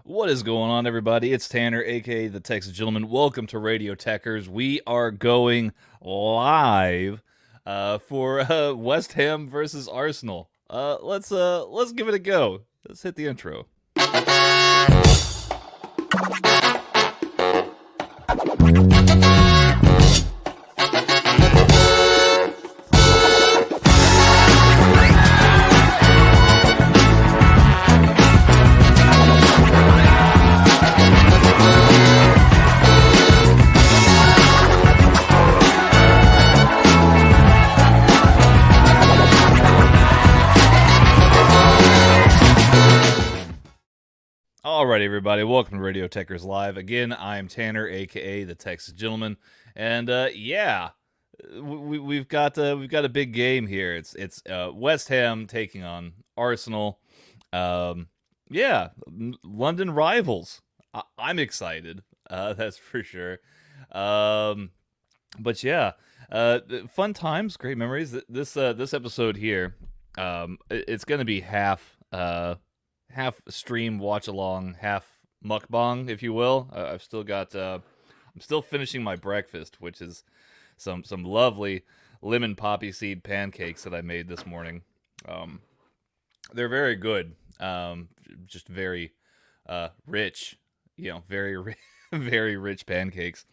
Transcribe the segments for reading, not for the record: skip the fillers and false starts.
What is going on, everybody? It's Tanner, aka the Texas Gentleman. Welcome to Radio Tekkers. We are going live for West Ham versus Arsenal. Let's give it a go. Let's hit the intro. Alright, everybody, welcome to Radio Tekkers Live. Again, I'm Tanner, aka the Texas Gentleman, and we've got a big game here. It's West Ham taking on Arsenal. London rivals. I'm excited. That's for sure. Um, Fun times, great memories. This episode here, it's gonna be half stream watch along, half mukbang, if you will. I've still got I'm still finishing my breakfast, which is some lovely lemon poppy seed pancakes that I made this morning. They're very good. Just very rich, very very rich pancakes.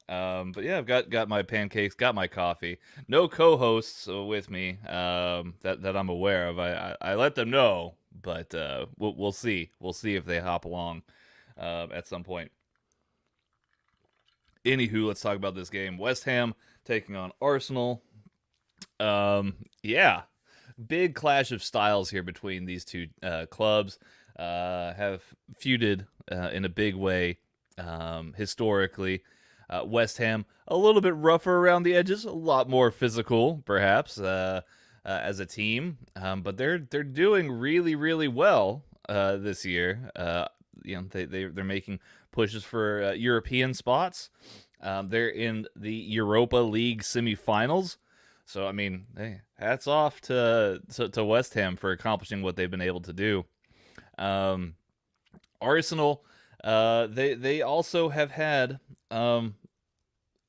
But yeah, I've got my pancakes, got my coffee. No co-hosts with me that I'm aware of. I let them know, but we'll see. We'll see if they hop along at some point. Anywho, let's talk about this game. West Ham taking on Arsenal. Yeah, big clash of styles here between these two clubs. Have feuded in a big way historically. West Ham a little bit rougher around the edges, a lot more physical, perhaps, as a team. But they're doing really well this year. They're making pushes for European spots. They're in the Europa League semifinals. So I mean, hey, hats off to West Ham for accomplishing what they've been able to do. Arsenal, they also have had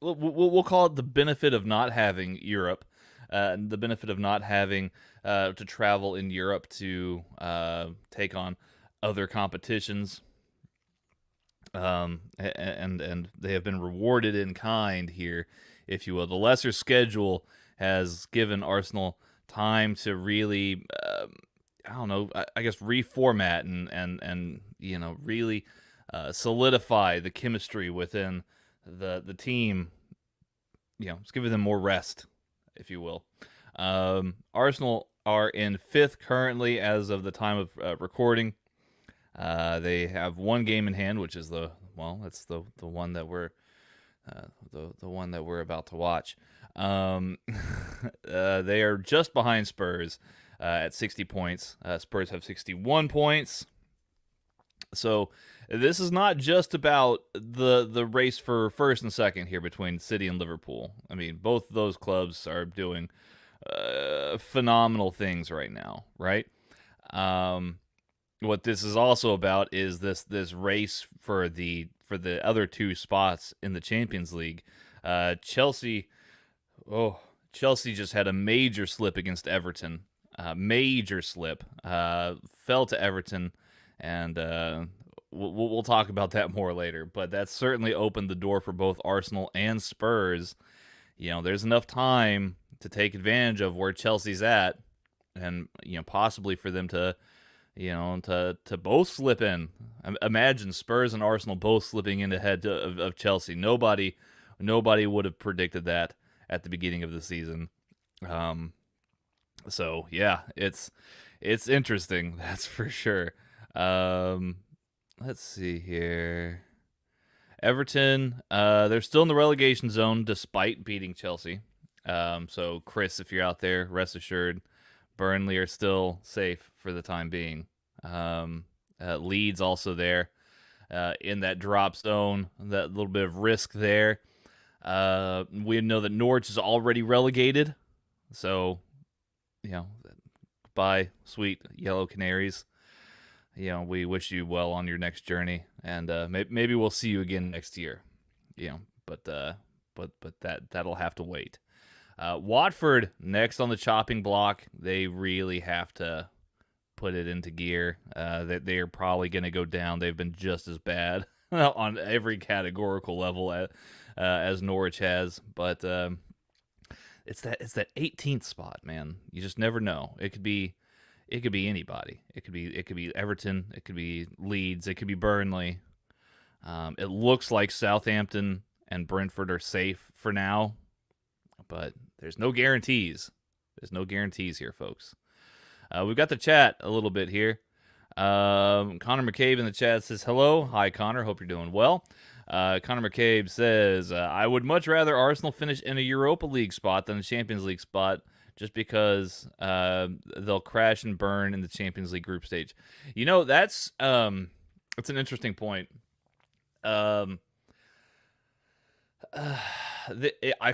we'll call it the benefit of not having Europe, the benefit of not having to travel in Europe to take on other competitions. And they have been rewarded in kind here, if you will. The lesser schedule has given Arsenal time to really, I don't know, I guess reformat and really solidify the chemistry within the team. It's giving them more rest, if you will. Arsenal are in fifth currently as of the time of recording. They have one game in hand, which is that's the one that we're the one that we're about to watch. They are just behind Spurs at 60 points. Spurs have 61 points. So this is not just about the race for first and second here between City and Liverpool. I mean, both of those clubs are doing phenomenal things right now, right? What this is also about is this race for the other two spots in the Champions League. Chelsea just had a major slip against Everton. Major slip. Fell to Everton, and we'll talk about that more later. But that certainly opened the door for both Arsenal and Spurs. There's enough time to take advantage of where Chelsea's at, and possibly for them to both slip in. Imagine Spurs and Arsenal both slipping in ahead of Chelsea. Nobody would have predicted that at the beginning of the season. So yeah, it's interesting, that's for sure. Let's see here. Everton, they're still in the relegation zone despite beating Chelsea. So Chris, if you're out there, rest assured, Burnley are still safe for the time being. Leeds also there in that drop zone, that little bit of risk there. We know that Norwich is already relegated, so goodbye, sweet Yellow Canaries. we wish you well on your next journey, and maybe we'll see you again next year. But that'll have to wait. Watford next on the chopping block. They really have to put it into gear. They are probably going to go down. They've been just as bad on every categorical level as Norwich has, but it's that 18th spot, man. You just never know. It could be anybody. It could be Everton. It could be Leeds. It could be Burnley. It looks like Southampton and Brentford are safe for now, but there's no guarantees. There's no guarantees here, folks. We've got the chat a little bit here. Connor McCabe in the chat says, hello. Hi, Connor. Hope you're doing well. Connor McCabe says, I would much rather Arsenal finish in a Europa League spot than a Champions League spot, just because they'll crash and burn in the Champions League group stage. That's an interesting point. I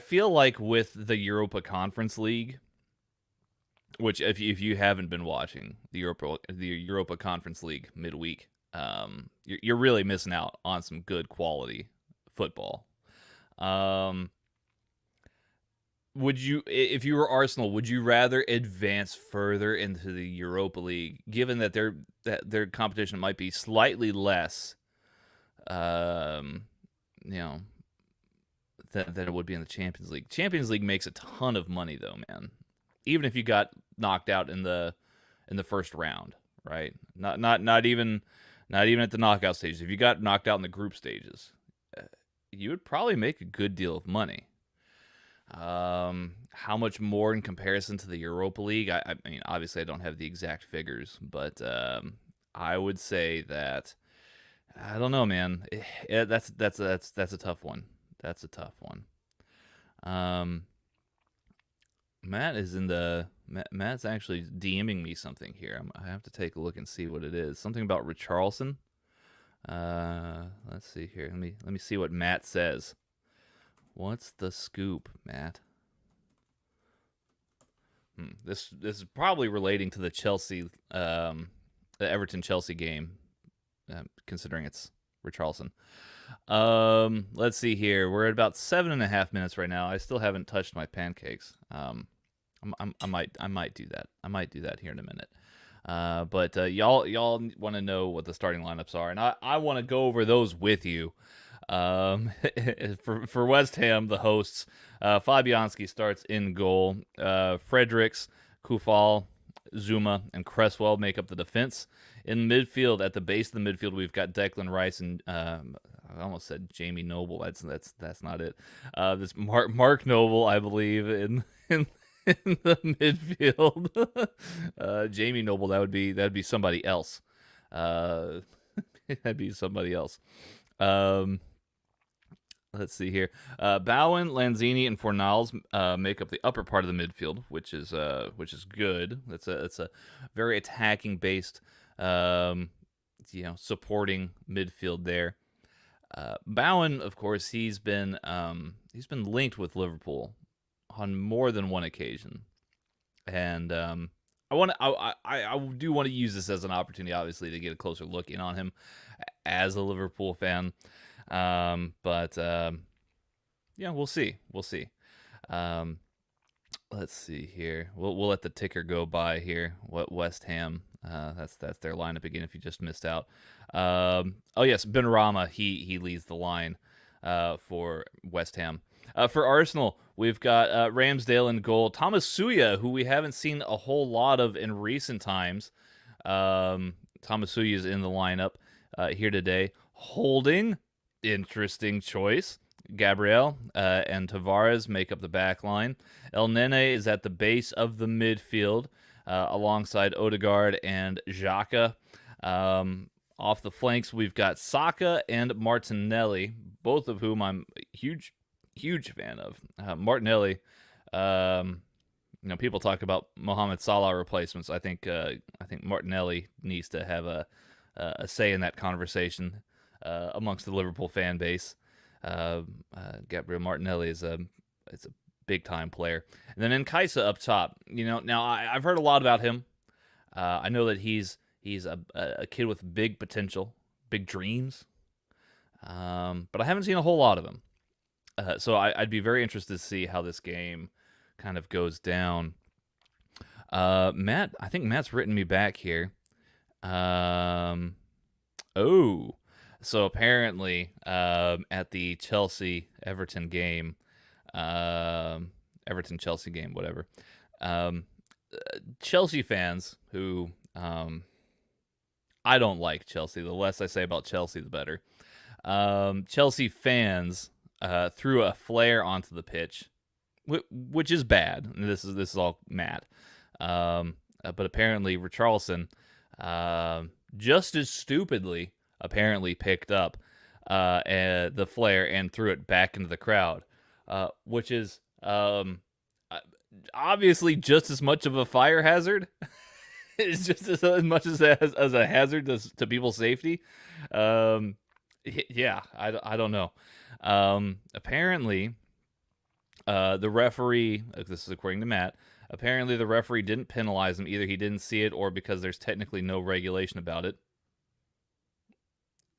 feel like with the Europa Conference League, which if you haven't been watching the Europa Conference League midweek, you're really missing out on some good quality football. Would you, if you were Arsenal, would you rather advance further into the Europa League, given that their competition might be slightly less, than it would be in the Champions League? Champions League makes a ton of money, though, man. Even if you got knocked out in the first round, right? Not even at the knockout stages. If you got knocked out in the group stages, you would probably make a good deal of money. How much more in comparison to the Europa League? I mean, obviously, I don't have the exact figures, but I would say that I don't know, man. That's a tough one. That's a tough one. Matt's actually DMing me something here. I have to take a look and see what it is. Something about Richarlison. Let's see here. Let me see what Matt says. What's the scoop, Matt? This is probably relating to the Chelsea, the Everton Chelsea game, considering it's Richarlison. Let's see here. We're at about 7.5 minutes right now. I still haven't touched my pancakes. I might do that. I might do that here in a minute. But y'all want to know what the starting lineups are, and I want to go over those with you. For West Ham, the hosts, Fabianski starts in goal. Fredericks, Kufal, Zuma, and Cresswell make up the defense. In midfield, at the base of the midfield, we've got Declan Rice and I almost said Jamie Noble. That's not it. This Mark Noble, I believe, in the midfield. Jamie Noble, that'd be somebody else. That'd be somebody else. Let's see here. Bowen, Lanzini, and Fornals make up the upper part of the midfield, which is good. It's a very attacking based, supporting midfield there. Bowen, of course, he's been linked with Liverpool on more than one occasion, and I do want to use this as an opportunity, obviously, to get a closer look in on him as a Liverpool fan. But we'll see. Let's see here. We'll let the ticker go by here. What West Ham? That's their lineup again. If you just missed out. Oh yes, Benrahma. He leads the line for West Ham. For Arsenal, we've got Ramsdale in goal. Thomas Suya, who we haven't seen a whole lot of in recent times. Thomas Suya is in the lineup here today. Holding, interesting choice. Gabriel and Tavares make up the back line. El Nene is at the base of the midfield alongside Odegaard and Xhaka. Off the flanks, we've got Saka and Martinelli, both of whom I'm a huge fan of. Martinelli, people talk about Mohamed Salah replacements. I think Martinelli needs to have a say in that conversation amongst the Liverpool fan base. Gabriel Martinelli is a big time player. And then Nkaisa up top. Now I've heard a lot about him. I know that he's He's a kid with big potential, big dreams. But I haven't seen a whole lot of him. So I'd be very interested to see how this game kind of goes down. Matt, I think Matt's written me back here. So apparently, at the Chelsea-Everton game, Everton-Chelsea game, whatever, Chelsea fans who, I don't like Chelsea. The less I say about Chelsea, the better. Chelsea fans threw a flare onto the pitch, which is bad. This is all Matt. But apparently Richarlison, just as stupidly, apparently picked up the flare and threw it back into the crowd, which is obviously just as much of a fire hazard. It's just as much as a hazard to people's safety. Yeah, I don't know. Apparently, the referee, this is according to Matt, apparently the referee didn't penalize him. Either he didn't see it or because there's technically no regulation about it.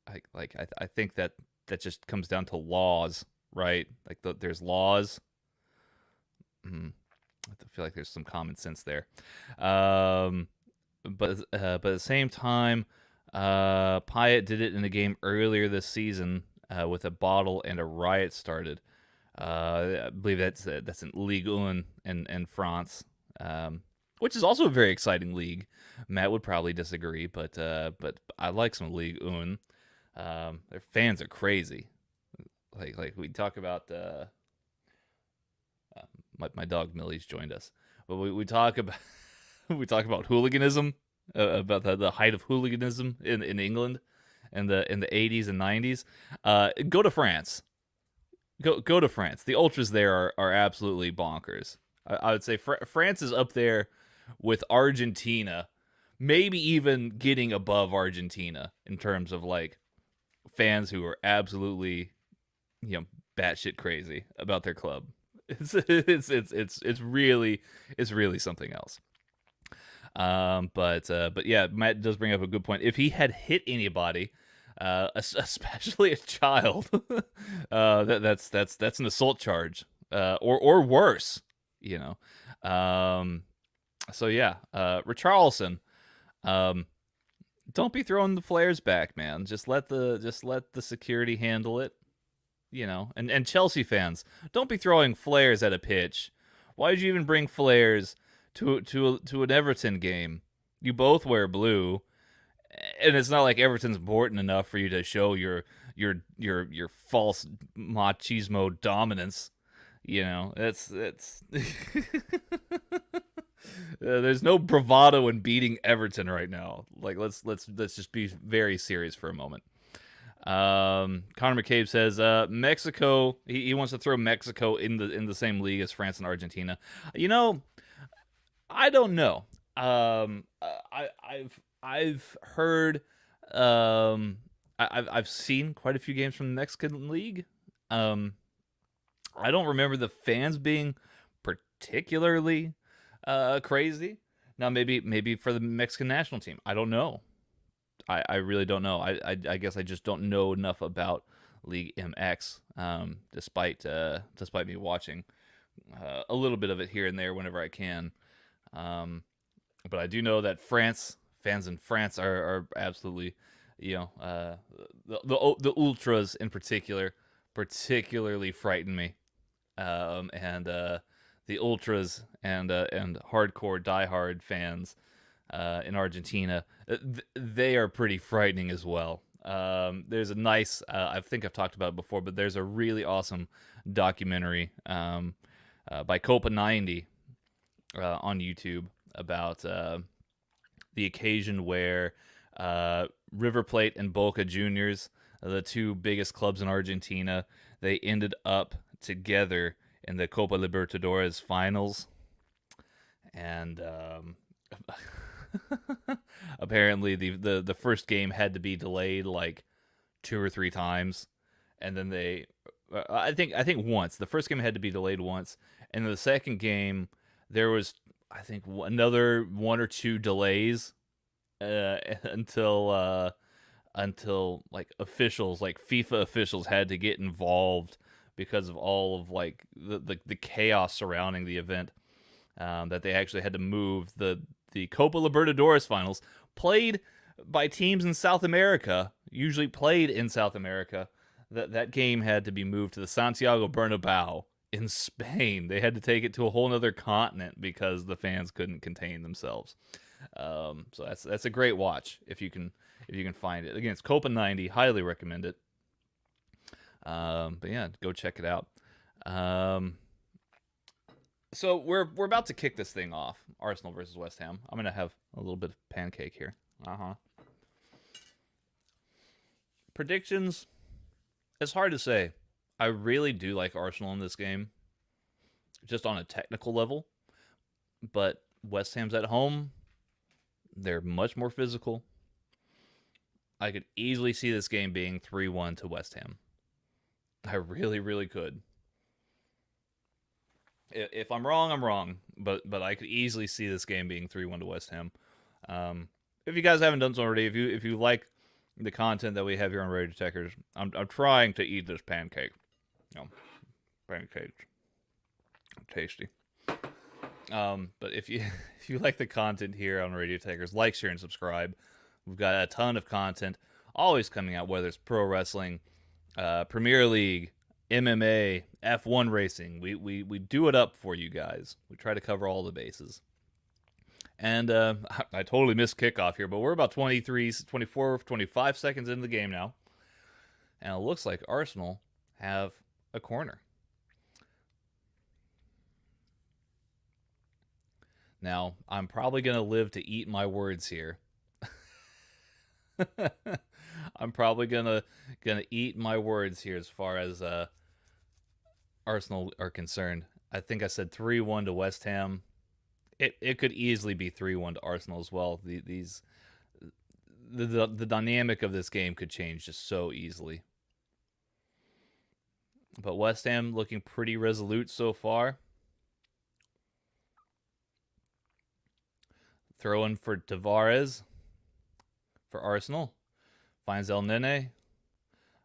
I think that just comes down to laws, right? Like there's laws. I feel like there's some common sense there. But at the same time, Payet did it in a game earlier this season with a bottle and a riot started. I believe that's in Ligue 1 in France, which is also a very exciting league. Matt would probably disagree, but I like some Ligue 1. Their fans are crazy. Like we talk about. My dog Millie's joined us, but we talk about hooliganism, about the height of hooliganism in England, in the 80s and 90s. Go to France. Go to France. The ultras there are absolutely bonkers. I would say France is up there with Argentina, maybe even getting above Argentina in terms of like fans who are absolutely, batshit crazy about their club. It's really something else. But yeah, Matt does bring up a good point. If he had hit anybody, especially a child, that's an assault charge, or worse, So yeah, Richarlison, don't be throwing the flares back, man. Just let the security handle it. And Chelsea fans, don't be throwing flares at a pitch. Why did you even bring flares to an Everton game? You both wear blue, and it's not like Everton's important enough for you to show your false machismo dominance. It's there's no bravado in beating Everton right now. Like let's just be very serious for a moment. Connor McCabe says Mexico. He wants to throw Mexico in the same league as France and Argentina. I don't know. I've heard. I've seen quite a few games from the Mexican league. I don't remember the fans being particularly crazy. Now maybe for the Mexican national team. I don't know. I really don't know. I guess I just don't know enough about League MX, despite me watching a little bit of it here and there whenever I can. But I do know that fans in France are absolutely, the ultras in particular, particularly frighten me, and the ultras and hardcore diehard fans in Argentina, they are pretty frightening as well. There's a nice, I think I've talked about it before, but there's a really awesome documentary by Copa 90 on YouTube about the occasion where River Plate and Boca Juniors, the two biggest clubs in Argentina, they ended up together in the Copa Libertadores finals. And apparently the first game had to be delayed like 2 or 3 times, and then they I think once. The first game had to be delayed once, and the second game there was, I think, another 1 or 2 delays, until like officials, like FIFA officials, had to get involved because of all of like the chaos surrounding the event. That they actually had to move the Copa Libertadores finals, played by teams in South America, usually played in South America. That game had to be moved to the Santiago Bernabeu in Spain. They had to take it to a whole other continent because the fans couldn't contain themselves. So that's a great watch if you can find it. Again, it's Copa 90. Highly recommend it. But yeah, go check it out. So we're about to kick this thing off. Arsenal versus West Ham. I'm gonna have a little bit of pancake here. Predictions. It's hard to say. I really do like Arsenal in this game, just on a technical level. But West Ham's at home. They're much more physical. I could easily see this game being 3-1 to West Ham. I really, really could. If I'm wrong, I'm wrong. But I could easily see this game being 3-1 to West Ham. If you guys haven't done so already, if you like the content that we have here on Radio Tekkers, I'm trying to eat this pancake. Pancakes, tasty. But if you if you like the content here on Radio Tekkers, like, share, and subscribe. We've got a ton of content always coming out, whether it's pro wrestling, Premier League, MMA, F1 racing. We do it up for you guys. We try to cover all the bases. And I totally missed kickoff here, but we're about 23, 24, 25 seconds into the game now. And it looks like Arsenal have a corner. Now, I'm probably going to live to eat my words here. I'm probably gonna eat my words here as far as Arsenal are concerned. I think I said 3-1 to West Ham. It could easily be 3-1 to Arsenal as well. The dynamic of this game could change just so easily. But West Ham looking pretty resolute so far. Throw in for Tavares for Arsenal. Finds El Nene.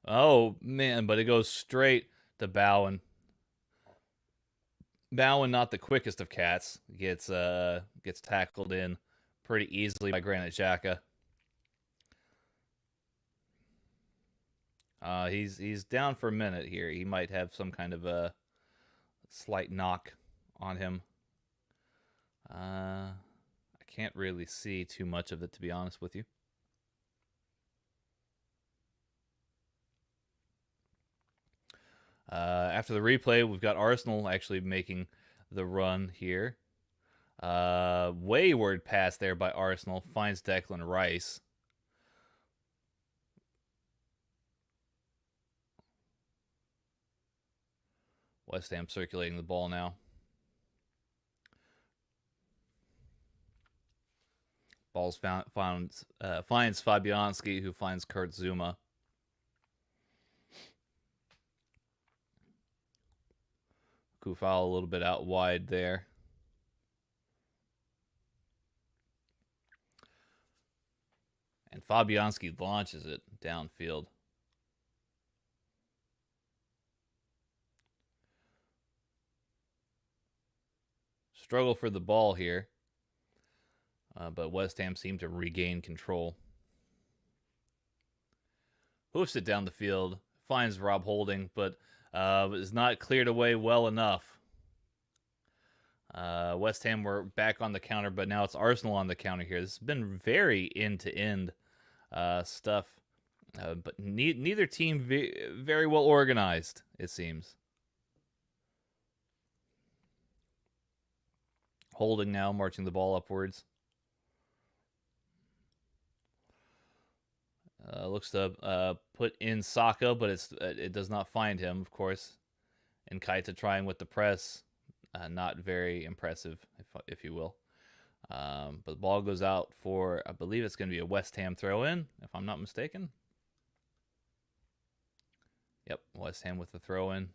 Oh, man, but it goes straight to Bowen. Bowen, not the quickest of cats, gets tackled in pretty easily by Granit Xhaka. He's down for a minute here. He might have some kind of a slight knock on him. I can't really see too much of it, to be honest with you. After the replay, we've got Arsenal actually making the run here. Wayward pass there by Arsenal. Finds Declan Rice. West Ham circulating the ball now. Ball's finds Fabianski, who finds Kurt Zuma. Kufal a little bit out wide there. And Fabianski launches it downfield. Struggle for the ball here. But West Ham seemed to regain control. Hoofs it down the field. Finds Rob Holding, but is not cleared away well enough. West Ham were back on the counter, but now it's Arsenal on the counter here. This has been very end-to-end stuff. But neither team very well organized, it seems. Holding now, marching the ball upwards. Looks to put in Saka, but it does not find him, of course. And Kaita trying with the press. Not very impressive, if you will. But the ball goes out for, I believe it's going to be a West Ham throw-in, if I'm not mistaken. Yep, West Ham with the throw-in.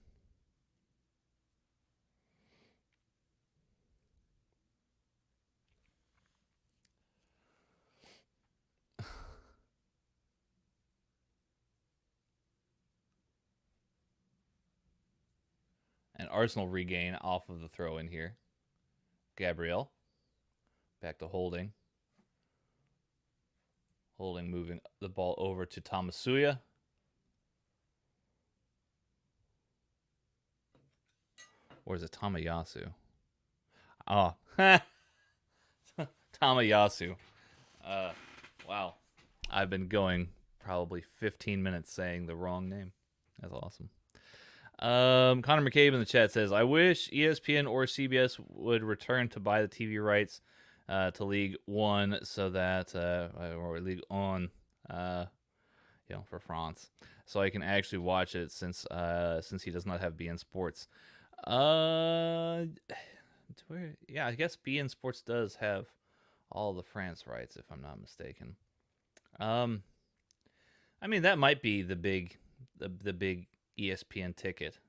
Arsenal regain off of the throw in here. Gabriel. Back to Holding. Holding moving the ball over to Tamasuya. Or is it Tamayasu? Oh. Tamayasu. Wow. I've been going probably 15 minutes saying the wrong name. That's awesome. Connor McCabe in the chat says, I wish ESPN or CBS would return to buy the TV rights to League One so that, or League On, for France, so I can actually watch it since he does not have BN Sports. Yeah, I guess BN Sports does have all the France rights, if I'm not mistaken. I mean, that might be the big ESPN ticket.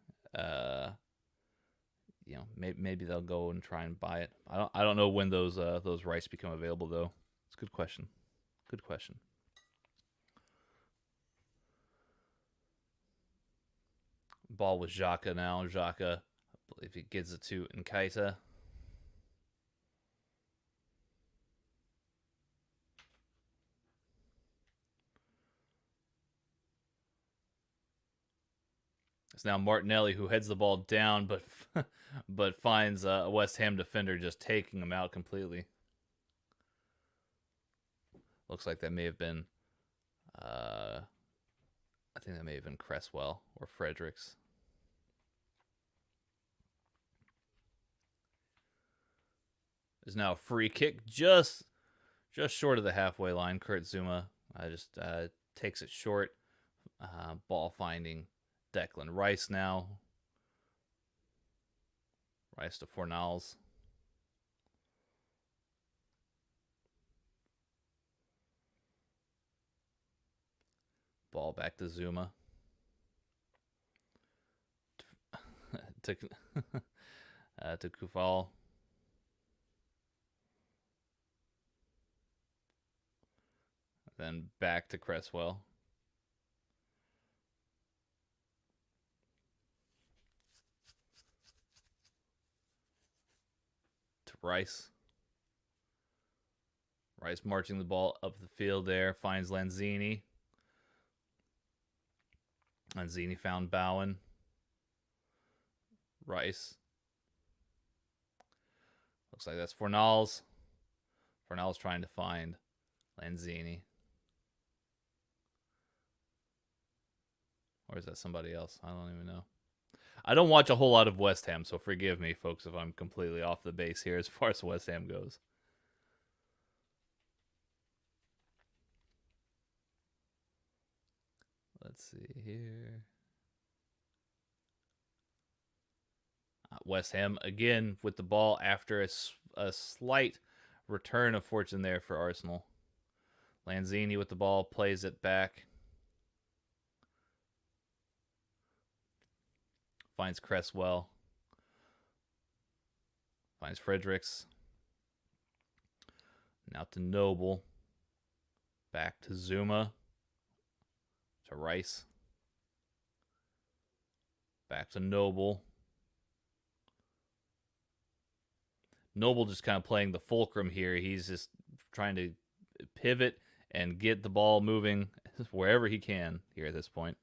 Maybe they'll go and try and buy it. I don't know when those rights become available though. It's a good question. Good question. Ball with Xhaka now. Xhaka, I believe he gives it to Nkaita. It's now Martinelli who heads the ball down, but finds a West Ham defender just taking him out completely. Looks like that may have been, I think that may have been Cresswell or Fredericks. There's now a free kick just short of the halfway line. Kurt Zouma just takes it short. Ball finding Declan Rice now. Rice to Fornals. Ball back to Zouma. to Kufal. Then back to Cresswell. Rice. Rice marching the ball up the field there. Finds Lanzini. Lanzini found Bowen. Rice. Looks like that's Fornals. Fornals trying to find Lanzini. Or is that somebody else? I don't even know. I don't watch a whole lot of West Ham, so forgive me, folks, if I'm completely off the base here as far as West Ham goes. Let's see here. West Ham, again, with the ball after a slight return of fortune there for Arsenal. Lanzini with the ball, plays it back. Finds Cresswell. Finds Fredericks. Now to Noble. Back to Zouma. To Rice. Back to Noble. Noble just kind of playing the fulcrum here. He's just trying to pivot and get the ball moving wherever he can here at this point.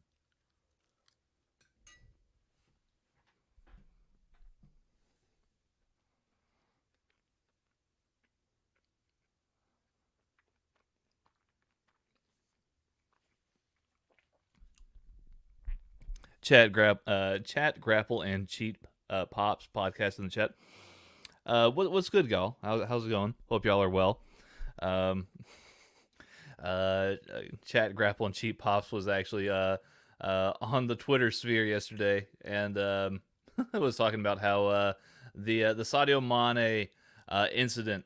Chat Grapple and Cheat Pops podcast in the chat. What's good, y'all? How's it going? Hope y'all are well. Chat Grapple and Cheat Pops was actually on the Twitter sphere yesterday, and I was talking about how the Sadio Mane incident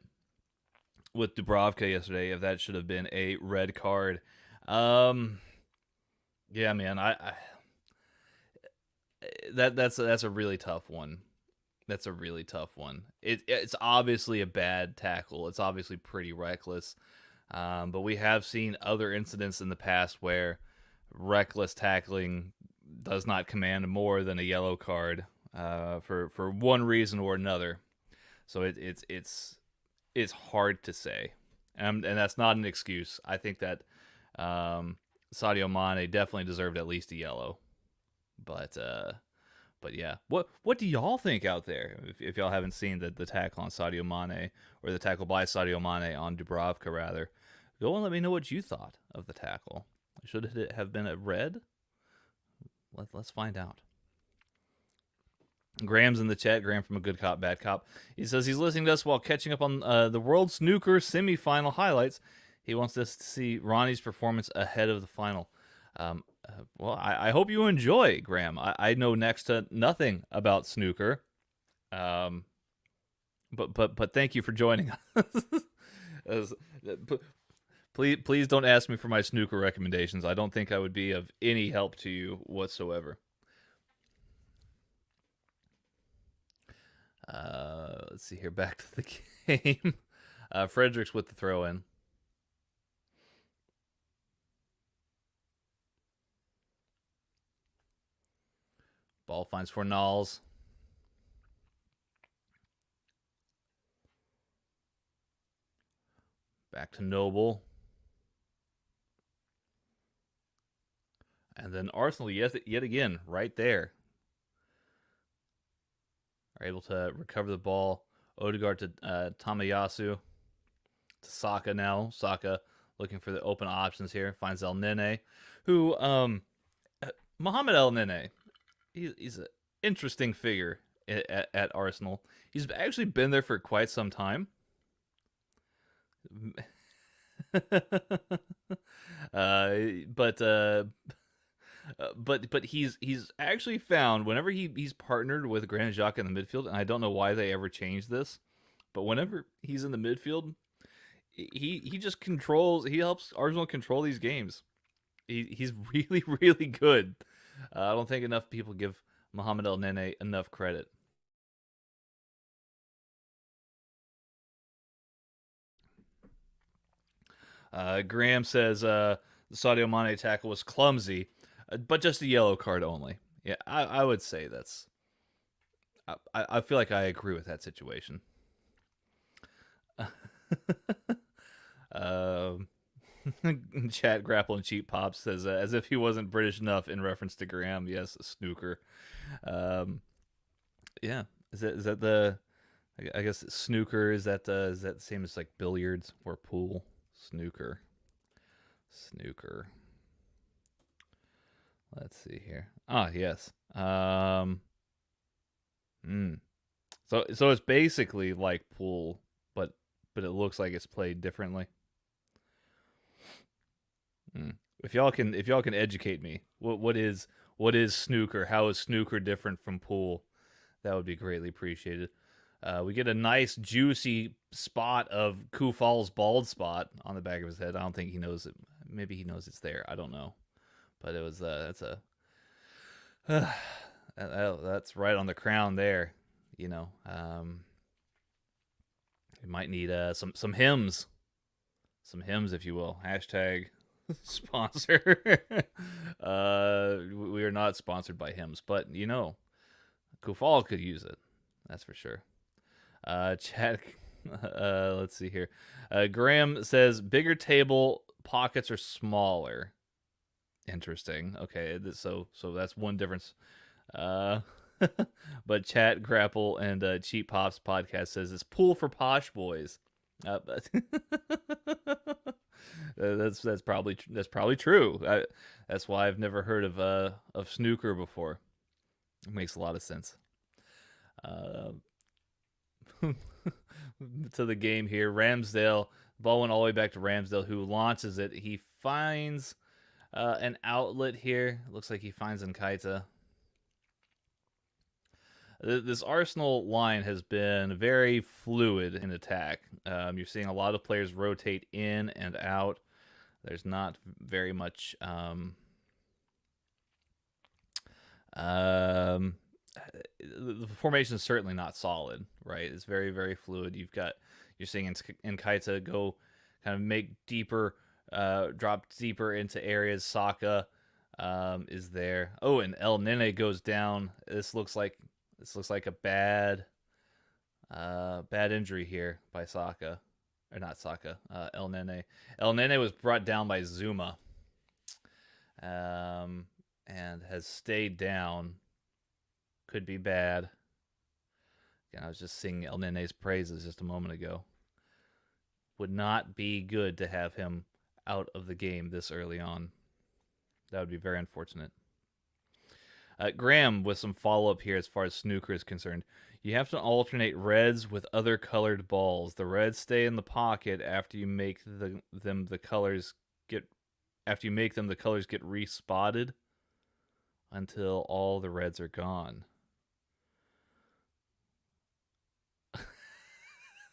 with Dubravka yesterday, if that should have been a red card. Yeah, man, that's a really tough one. That's a really tough one. It's obviously a bad tackle. It's obviously pretty reckless. But we have seen other incidents in the past where reckless tackling does not command more than a yellow card. for one reason or another. So it's hard to say, and that's not an excuse. I think that Sadio Mane definitely deserved at least a yellow, but yeah, what do y'all think out there? If y'all haven't seen the tackle on Sadio Mane, or the tackle by Sadio Mane on Dubravka rather, go and let me know what you thought of the tackle. Should it have been a red? Let's find out. Graham's in the chat. Graham from A Good Cop, Bad Cop. He says he's listening to us while catching up on the World Snooker semifinal highlights. He wants us to see Ronnie's performance ahead of the final. Well, I hope you enjoy, Graham. I know next to nothing about snooker. But thank you for joining us. Please don't ask me for my snooker recommendations. I don't think I would be of any help to you whatsoever. Let's see here. Back to the game. Fredericks with the throw in. Ball finds Fornals. Back to Noble. And then Arsenal yet again right there are able to recover the ball. Odegaard to Tamayasu. To Saka now. Saka looking for the open options here. Finds El Nene. Who, Mohamed El Nene, he's an interesting figure at Arsenal. He's actually been there for quite some time. But he's actually found, whenever he's partnered with Granit Xhaka in the midfield, and I don't know why they ever changed this, but whenever he's in the midfield, he just controls. He helps Arsenal control these games. He's really, really good. I don't think enough people give Mohamed El Nene enough credit. Graham says the Sadio Mane tackle was clumsy, but just a yellow card only. Yeah, I would say that's. I feel like I agree with that situation. Chat Grapple and Cheap Pops says as if he wasn't British enough in reference to Graham. Yes, snooker. Yeah, is that the? I guess snooker is that the same as like billiards or pool? Snooker. Let's see here. Ah, yes. So it's basically like pool, but it looks like it's played differently. If y'all can educate me, what is snooker? How is snooker different from pool? That would be greatly appreciated. We get a nice juicy spot of Kufal's bald spot on the back of his head. I don't think he knows it. Maybe he knows it's there. I don't know, but it was that's right on the crown there. You know, you might need some hymns, if you will. Hashtag sponsor. We are not sponsored by hymns, but you know, Kufal could use it. That's for sure. Chat. Let's see here. Graham says bigger table pockets are smaller. Interesting. Okay, so that's one difference. But Chat Grapple and Cheap Pops podcast says it's pool for posh boys. But that's probably true. That's why I've never heard of snooker before. It makes a lot of sense. To the game here, Ramsdale, ball went all the way back to Ramsdale, who launches it. He finds an outlet here. Looks like he finds Nkaita. This Arsenal line has been very fluid in attack. You're seeing a lot of players rotate in and out. There's not very much the formation is certainly not solid, right? It's very, very fluid. You're seeing Nkaita go kind of make deeper, drop deeper into areas. Saka is there. Oh, and El Nene goes down. This looks like This looks like a bad injury here by Saka. Or not Saka, El Nene. El Nene was brought down by Zuma. And has stayed down. Could be bad. Again, I was just singing El Nene's praises just a moment ago. Would not be good to have him out of the game this early on. That would be very unfortunate. Graham with some follow-up here as far as snooker is concerned. You have to alternate reds with other colored balls. The reds stay in the pocket after you make the colors get respotted until all the reds are gone.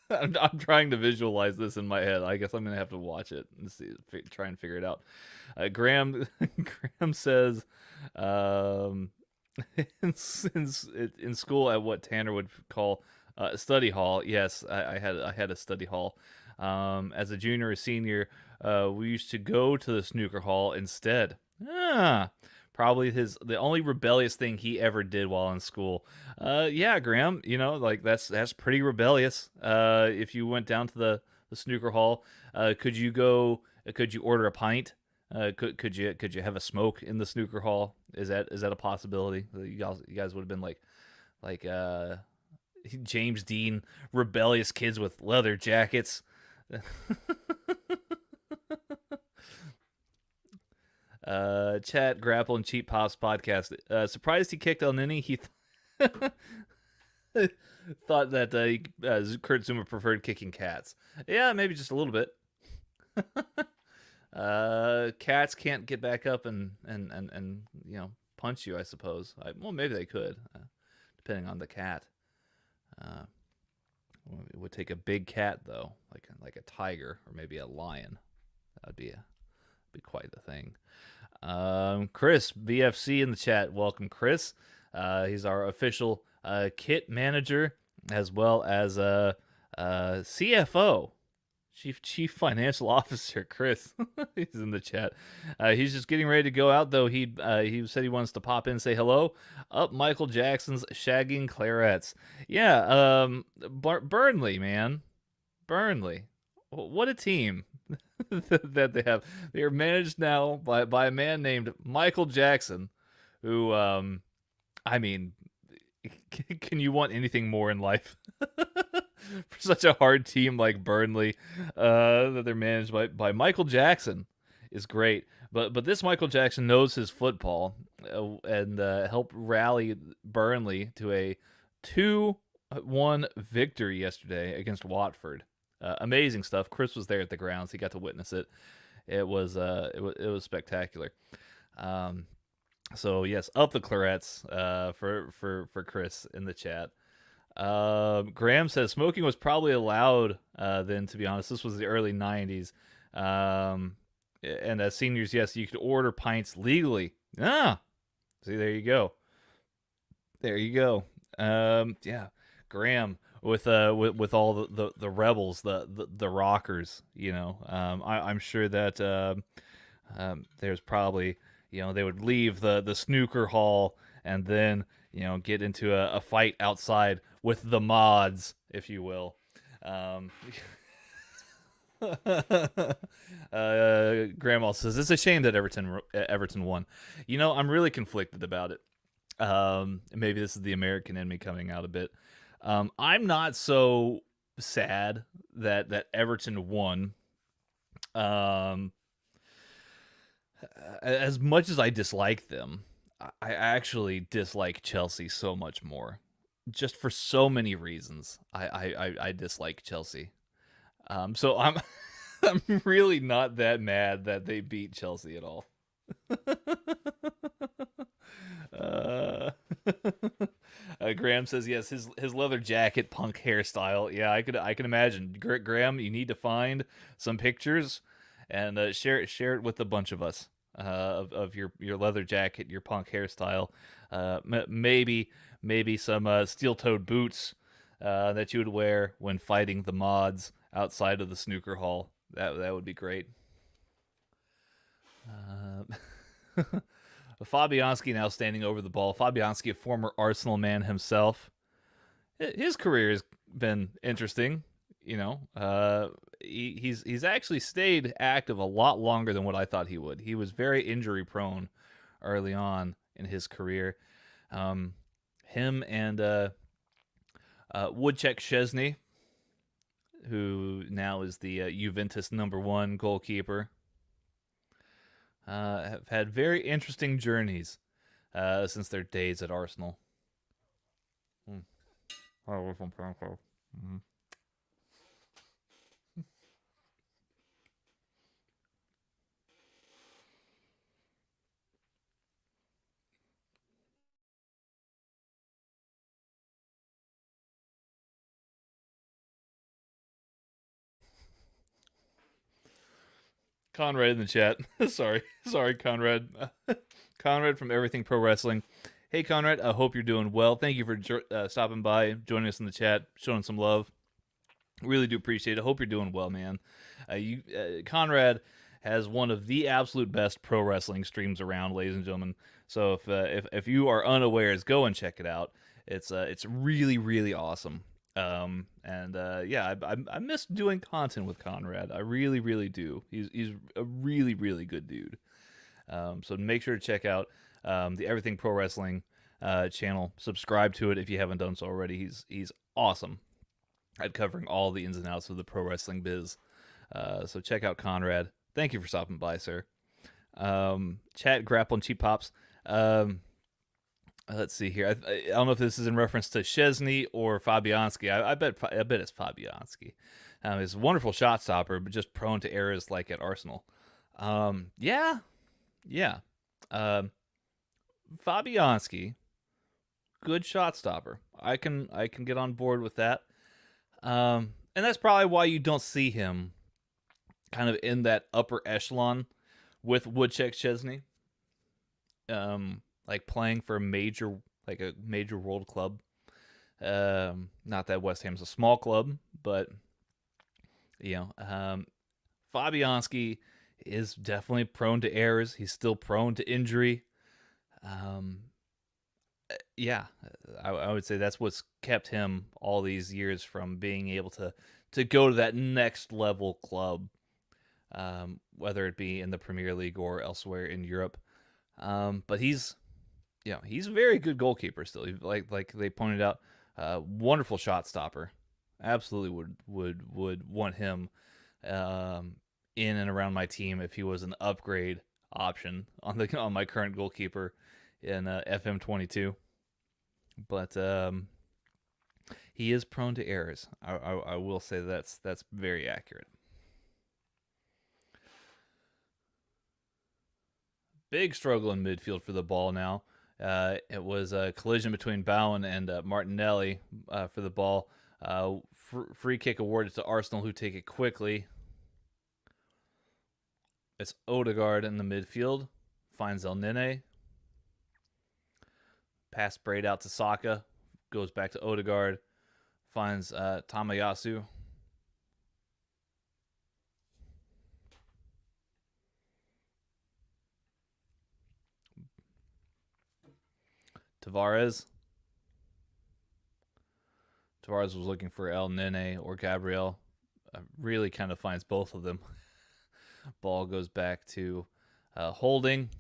I'm trying to visualize this in my head. I guess I'm gonna have to watch it and try and figure it out. Graham says, in school at what Tanner would call study hall. Yes, I had a study hall. As a junior or senior, we used to go to the snooker hall instead. Probably the only rebellious thing he ever did while in school. Yeah, Graham, like that's pretty rebellious. If you went down to the snooker hall, could you order a pint? Could you have a smoke in the snooker hall? Is that a possibility? You guys would have been like James Dean, rebellious kids with leather jackets. Chat, Grapple, and Cheap Pops podcast. Surprised he kicked El Nini. He thought that Kurt Zuma preferred kicking cats. Yeah, maybe just a little bit. Cats can't get back up and punch you, I suppose. Well, maybe they could, depending on the cat. It would take a big cat though, like a tiger or maybe a lion. That'd be quite the thing. Chris VFC in the chat. Welcome, Chris. He's our official kit manager as well as CFO, Chief Financial Officer. Chris, he's in the chat. He's just getting ready to go out though. He said he wants to pop in and say hello. Up Michael Jackson's shagging clarets. Yeah, Burnley, man. Burnley. What a team. That they have. They are managed now by a man named Michael Jackson, who, I mean, can you want anything more in life? For such a hard team like Burnley, that they're managed by Michael Jackson is great. But this Michael Jackson knows his football, and helped rally Burnley to a 2-1 victory yesterday against Watford. Amazing stuff. Chris was there at the grounds. He got to witness it. It was spectacular. So yes, up the clarets for Chris in the chat. Graham says smoking was probably allowed then. To be honest, this was the early '90s. And as seniors, yes, you could order pints legally. See, there you go. There you go. Yeah, Graham. With all the rebels, the rockers, I'm sure that there's probably, they would leave the snooker hall and then get into a fight outside with the mods, if you will. Grandma says it's a shame that Everton won. I'm really conflicted about it. Maybe this is the American in me coming out a bit. I'm not so sad that Everton won. As much as I dislike them, I actually dislike Chelsea so much more. Just for so many reasons, I dislike Chelsea. So I'm really not that mad that they beat Chelsea at all. Graham says yes, his leather jacket punk hairstyle. Yeah, I can imagine. Graham, you need to find some pictures and share it with a bunch of us of your leather jacket, your punk hairstyle. Maybe some steel-toed boots that you would wear when fighting the mods outside of the snooker hall. That would be great. Fabianski now standing over the ball. Fabianski, a former Arsenal man himself. His career has been interesting. He's actually stayed active a lot longer than what I thought he would. He was very injury prone early on in his career. Him and Woodcheck Szczesny, who now is the Juventus #1 goalkeeper, have had very interesting journeys since their days at Arsenal. Mm-hmm. Conrad in the chat. sorry, Conrad. Conrad from Everything Pro Wrestling. Hey, Conrad. I hope you're doing well. Thank you for stopping by, joining us in the chat, showing some love. Really do appreciate it. I hope you're doing well, man. Conrad has one of the absolute best pro wrestling streams around, ladies and gentlemen. So if you are unawares, go and check it out. It's really really awesome. I miss doing content with Conrad. I really really do. He's a really really good dude. So make sure to check out the Everything Pro Wrestling channel. Subscribe to it if you haven't done so already. He's awesome at covering all the ins and outs of the pro wrestling biz. So check out Conrad. Thank you for stopping by, sir. Chat Grapple and Cheap Pops. Let's see here. I don't know if this is in reference to Szczesny or Fabianski. I bet it's Fabianski. He's a wonderful shot stopper, but just prone to errors like at Arsenal. Yeah. Fabianski, good shot stopper. I can get on board with that. And that's probably why you don't see him kind of in that upper echelon with Woodcheck Szczesny. Like playing for a major world club. Not that West Ham's a small club, but Fabianski is definitely prone to errors. He's still prone to injury. I would say that's what's kept him all these years from being able to go to that next level club, whether it be in the Premier League or elsewhere in Europe. But he's a very good goalkeeper still. Like they pointed out, wonderful shot stopper. Absolutely would want him in and around my team if he was an upgrade option on my current goalkeeper in FM22. But he is prone to errors. I will say that's very accurate. Big struggle in midfield for the ball now. It was a collision between Bowen and Martinelli for the ball. Free kick awarded to Arsenal, who take it quickly. It's Odegaard in the midfield. Finds El Nene. Pass sprayed out to Saka. Goes back to Odegaard. Finds Tamayasu. Tavares was looking for El Nene or Gabriel. Really kind of finds both of them. Ball goes back to Holding.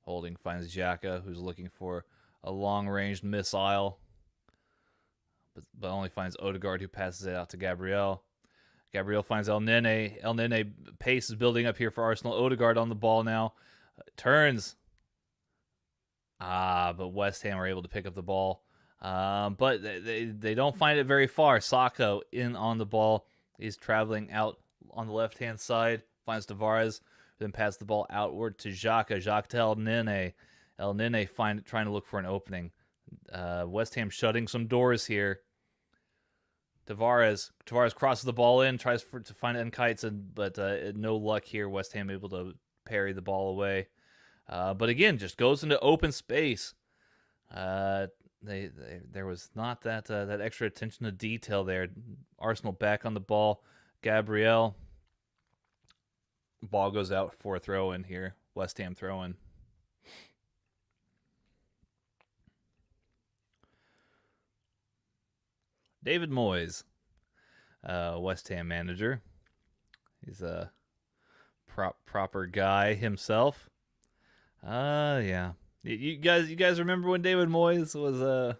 Holding finds Xhaka, who's looking for a long-range missile, but only finds Odegaard, who passes it out to Gabriel. Gabriel finds El Nene. El Nene pace is building up here for Arsenal. Odegaard on the ball now. Turns. But West Ham are able to pick up the ball. But they don't find it very far. Saka in on the ball. He's traveling out on the left-hand side. Finds Tavares. Then pass the ball outward to Xhaka. Xhaka to El Nene. El Nene trying to look for an opening. West Ham shutting some doors here. Tavares crosses the ball in, tries to find Nkites, but no luck here. West Ham able to parry the ball away. But again, just goes into open space. There was not that extra attention to detail there. Arsenal back on the ball. Gabriel Ball goes out for a throw in here. West Ham throw in. David Moyes, West Ham manager. He's a proper guy himself. Yeah. You guys remember when David Moyes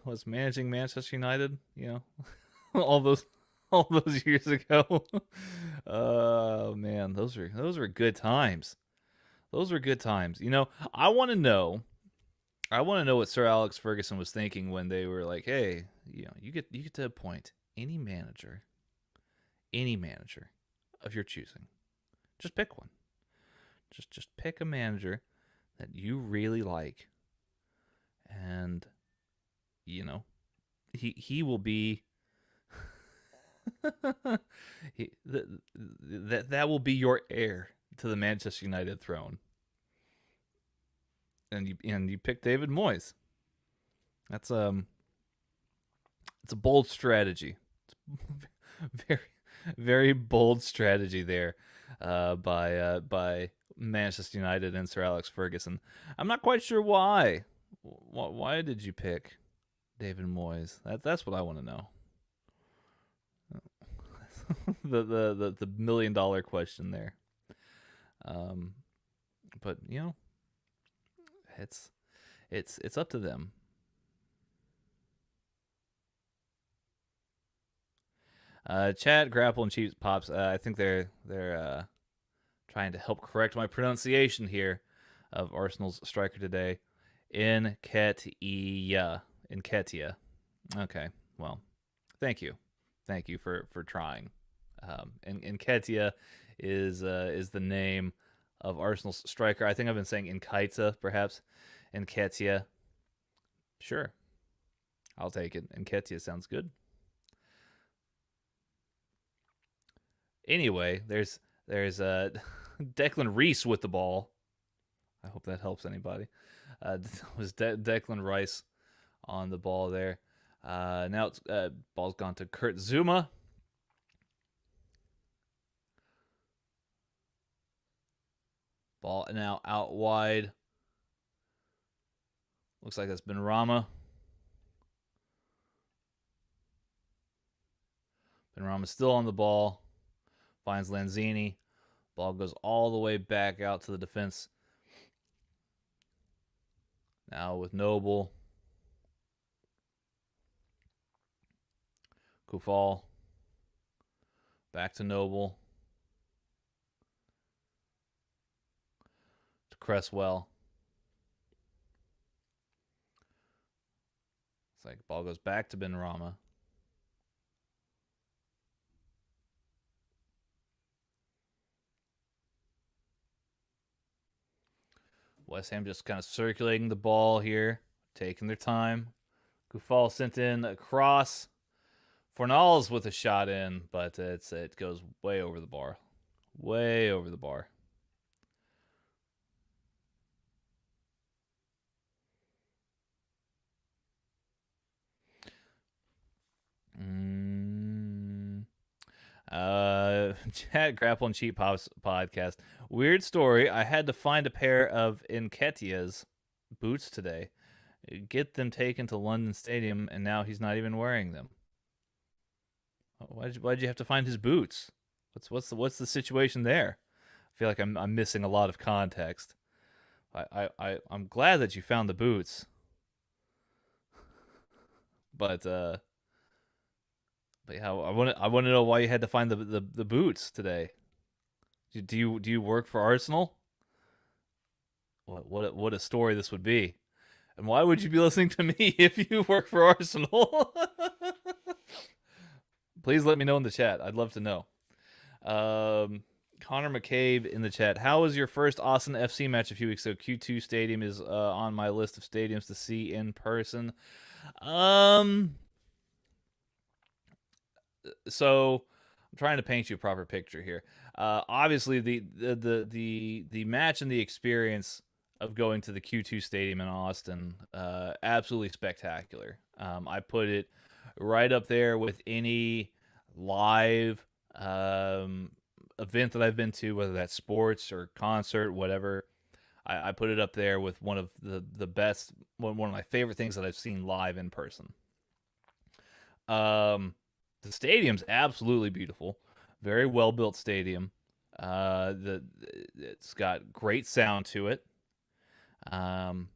was managing Manchester United? You know, all those years ago. Oh man, those were good times. Those were good times. You know, I want to know what Sir Alex Ferguson was thinking when they were like, "Hey, you know, you get to appoint any manager of your choosing. Just pick one. Just pick a manager that you really like, and you know, he will be that will be your heir to the Manchester United throne." And you pick David Moyes. That's it's a bold strategy. It's very very bold strategy there, by Manchester United and Sir Alex Ferguson. I'm not quite sure why. Why did you pick David Moyes? That's what I want to know. The $1 million question there. But you know, it's up to them. Chat, Grapple, and Cheap Pops. I think they're trying to help correct my pronunciation here of Arsenal's striker today, Nketiah. Nketiah. Okay, well, thank you for trying. Nketiah is the name of Arsenal's striker. I think I've been saying Nkaita, perhaps. Nketiah. Sure, I'll take it. Nketiah sounds good. Anyway, there's Declan Rice with the ball. I hope that helps anybody. It was Declan Rice on the ball there. Now it's ball's gone to Kurt Zouma. Ball now out wide. Looks like that's been Rama. Benrahma's still on the ball. Finds Lanzini. Ball goes all the way back out to the defense. Now with Noble. Kufal. Back to Noble. To Cresswell. It's like ball goes back to Benrahma. West Ham just kind of circulating the ball here, taking their time. Kufal sent in a cross. Fornals with a shot in, but it goes way over the bar. Way over the bar. Chat, Grapple, and Cheap Pops podcast. Weird story. I had to find a pair of Nketiah's boots today. Get them taken to London Stadium, and now he's not even wearing them. Why'd you have to find his boots? What's the situation there? I feel like I'm missing a lot of context. I'm glad that you found the boots, but yeah, I want to know why you had to find the boots today. Do you work for Arsenal? What a story this would be, and why would you be listening to me if you work for Arsenal? Please let me know in the chat. I'd love to know. Connor McCabe in the chat. How was your first Austin FC match a few weeks ago? Q2 Stadium is on my list of stadiums to see in person. So I'm trying to paint you a proper picture here. Obviously, the match and the experience of going to the Q2 Stadium in Austin, absolutely spectacular. I put it right up there with any live event that I've been to, whether that's sports or concert, whatever. I put it up there with one of the best, one of my favorite things that I've seen live in person. The stadium's absolutely beautiful, very well built stadium. It's got great sound to it. Um,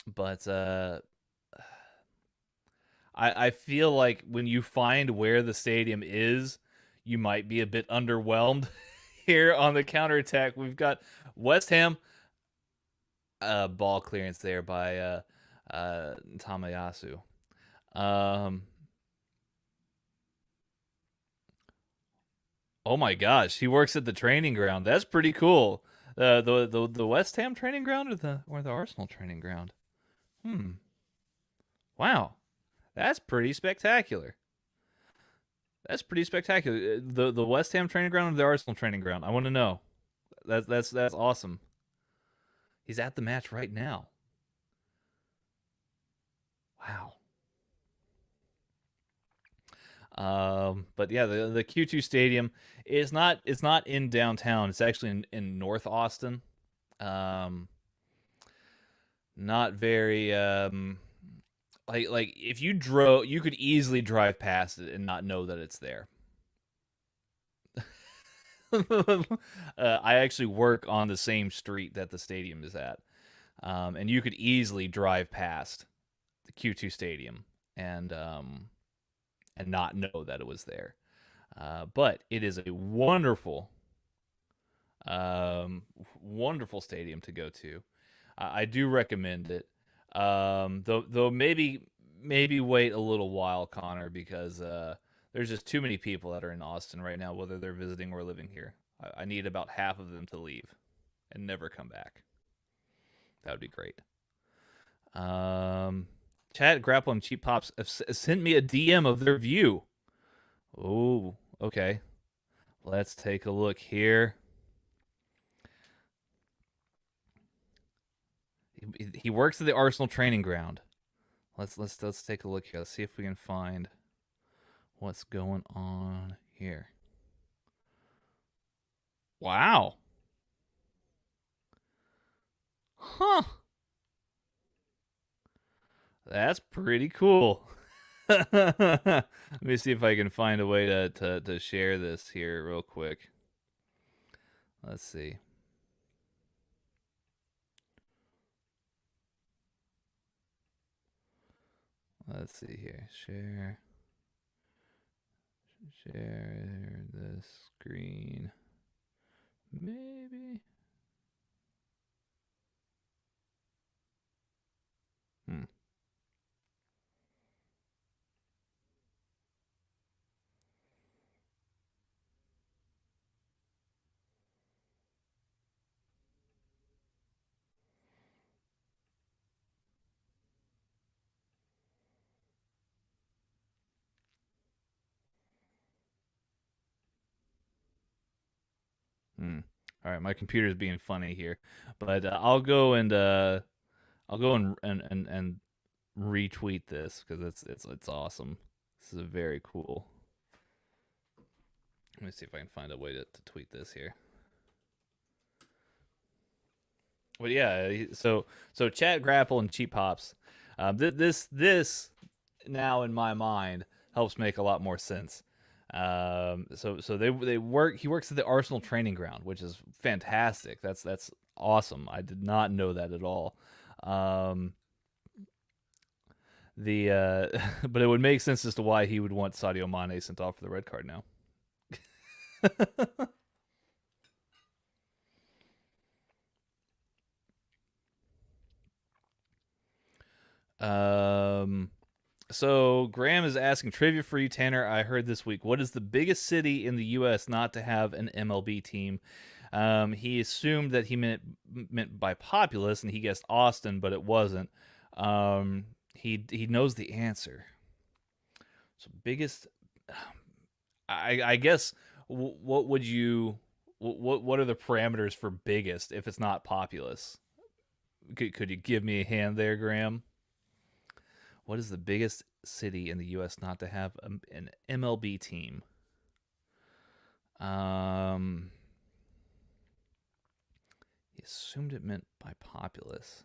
but I feel like when you find where the stadium is, you might be a bit underwhelmed. Here on the counterattack, we've got West Ham, ball clearance there by Tamayasu. Um, oh my gosh, he works at the training ground. That's pretty cool. The West Ham training ground or the Arsenal training ground? Hmm. Wow, that's pretty spectacular. That's pretty spectacular. The West Ham training ground or the Arsenal training ground? I want to know. That's awesome. He's at the match right now. Wow. But yeah, the Q2 Stadium is not, it's not in downtown. It's actually in North Austin. Um, Not very like if you drove, you could easily drive past it and not know that it's there. I actually work on the same street that the stadium is at, and you could easily drive past the Q2 Stadium and not know that it was there. But it is a wonderful, wonderful stadium to go to. I do recommend it. Though maybe wait a little while, Connor, because there's just too many people that are in Austin right now, whether they're visiting or living here. I need about half of them to leave and never come back. That would be great. Chat, Grapple, and Cheap Pops have sent me a DM of their view. Oh, okay. Let's take a look here. He works at the Arsenal training ground. Let's take a look here. Let's see if we can find what's going on here. Wow. Huh. That's pretty cool. Let me see if I can find a way to share this here real quick. Let's see. Let's see here. Share the screen. Maybe. Hmm. Hmm. All right, my computer's being funny here, but I'll go and retweet this because it's awesome. This is very cool. Let me see if I can find a way to tweet this here. But yeah, so Chat, Grapple, and Cheap Pops. This now in my mind helps make a lot more sense. So they work. He works at the Arsenal training ground, which is fantastic. That's awesome. I did not know that at all. Um, the but it would make sense as to why he would want Sadio Mane sent off for the red card now. um, so Graham is asking trivia for you, Tanner. I heard this week. What is the biggest city in the U.S. not to have an MLB team? He assumed that he meant by populace, and he guessed Austin, but it wasn't. He knows the answer. So biggest, I guess. What would you? What are the parameters for biggest if it's not populous? Could you give me a hand there, Graham? What is the biggest city in the U.S. not to have an MLB team? He assumed it meant by populace,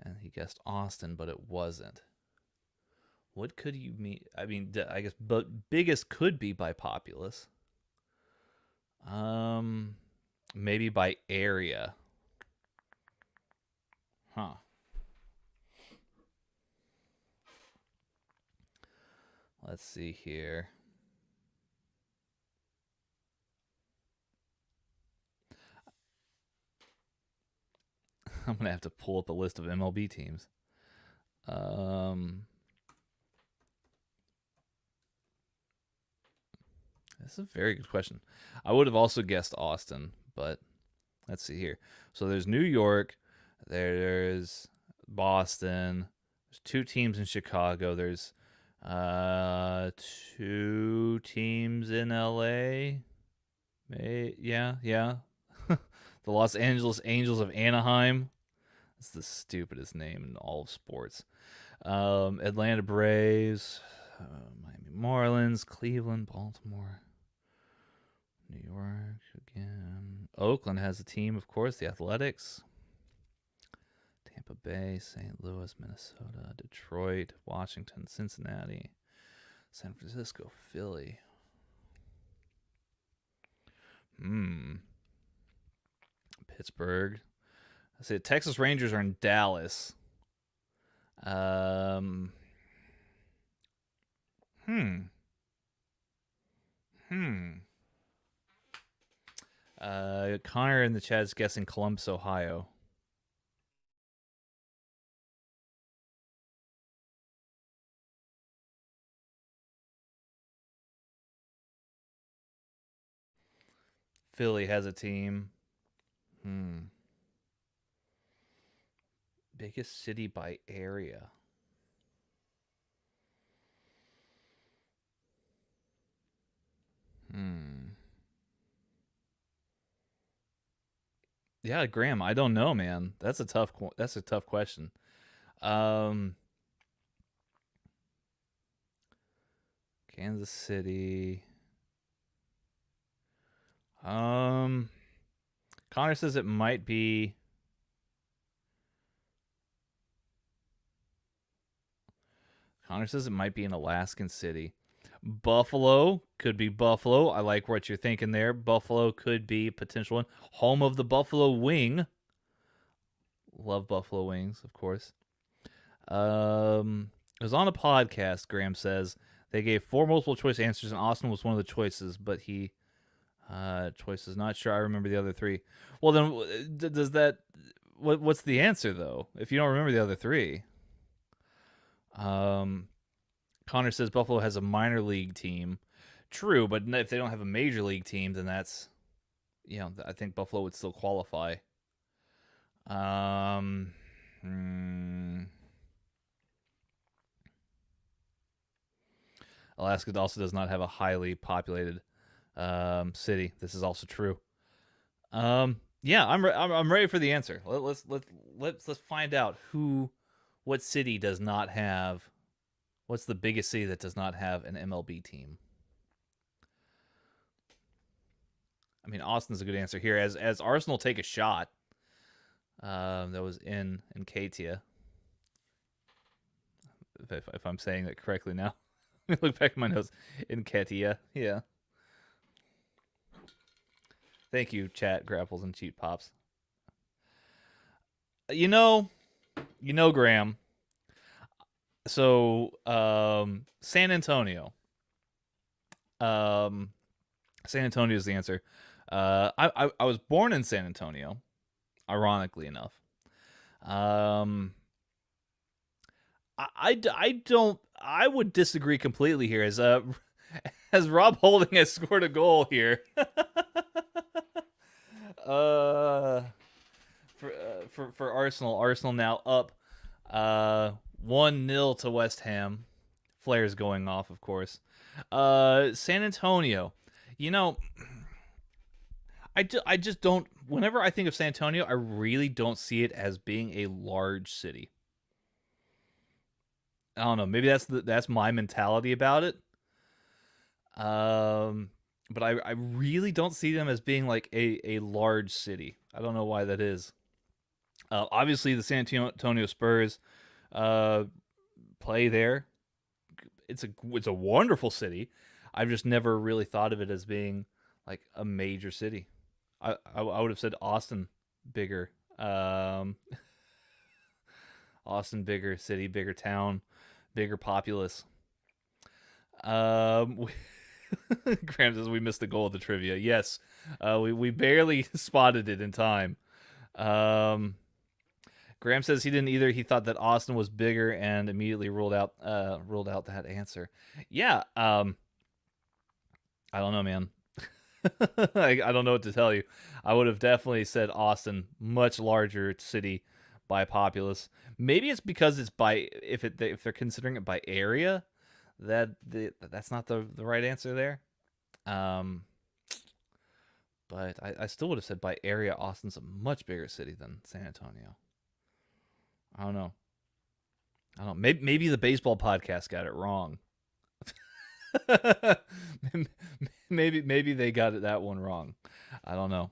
and he guessed Austin, but it wasn't. What could you mean? I mean, I guess, but biggest could be by populace. Maybe by area. Huh. Let's see here. I'm gonna have to pull up a list of MLB teams. This is a very good question. I would have also guessed Austin, but let's see here. So there's New York, there's Boston, there's 2 teams in Chicago, there's 2 teams in LA. Yeah. The Los Angeles Angels of Anaheim. That's the stupidest name in all of sports. Atlanta Braves, Miami Marlins, Cleveland, Baltimore, New York again. Oakland has a team, of course, the Athletics. Tampa Bay, St. Louis, Minnesota, Detroit, Washington, Cincinnati, San Francisco, Philly. Pittsburgh. I say Texas Rangers are in Dallas. Connor in the chat is guessing Columbus, Ohio. Philly has a team. Biggest city by area. Yeah, Graham, I don't know, man. That's a tough question. Kansas City. Connor says it might be. Connor says it might be an Alaskan city. Buffalo could be Buffalo. I like what you're thinking there. Buffalo could be a potential one. Home of the Buffalo Wing. Love Buffalo Wings, of course. It was on a podcast, Graham says. They gave 4 multiple choice answers, and Austin was one of the choices, but he choices not sure. I remember the other 3. Well, then does that? What's the answer though? If you don't remember the other 3, Connor says Buffalo has a minor league team. True, but if they don't have a major league team, then that's, I think Buffalo would still qualify. Alaska also does not have a highly populated city. This is also true. Yeah, I'm ready for the answer. Let's find out what city does not have. What's the biggest city that does not have an MLB team? I mean, Austin's a good answer here. As Arsenal take a shot, that was in Katia. If I'm saying that correctly now. Look back at my notes. In Katia, yeah. Thank you, chat, grapples, and cheat pops. You know, Graham. So, San Antonio. San Antonio is the answer. I was born in San Antonio, ironically enough. I would disagree completely here as Rob Holding has scored a goal here. For Arsenal. Arsenal now up 1-0 to West Ham. Flares going off, of course. San Antonio. I just don't. Whenever I think of San Antonio, I really don't see it as being a large city. I don't know. Maybe that's my mentality about it. San Antonio. San Antonio is the answer. Let's find out who. What city does not have an MLB team? I mean, Austin's a good answer here. As Arsenal take a shot, Buffalo has a minor league team. True, but if they don't have a major league team, then that's, I think Buffalo would still qualify. but I really don't see them as being like a large city. I don't know why that is. Obviously, the San Antonio Spurs uh, play there. It's a wonderful city. I've just never really thought of it as being like a major city. I would have said Austin bigger. Austin bigger city, bigger town, bigger populace. Um, Graham says we missed the goal of the trivia. Yes, we barely spotted it in time. Um, Graham says he didn't either. He thought that Austin was bigger and immediately ruled out that answer. Yeah. I don't know, man. I don't know what to tell you. I would have definitely said Austin, much larger city by populace. Maybe it's because it's by if they're considering it by area, that's not the right answer there. Um, but I still would have said by area, Austin's a much bigger city than San Antonio. I don't know. I don't know. Maybe the baseball podcast got it wrong. maybe they got that one wrong. I don't know.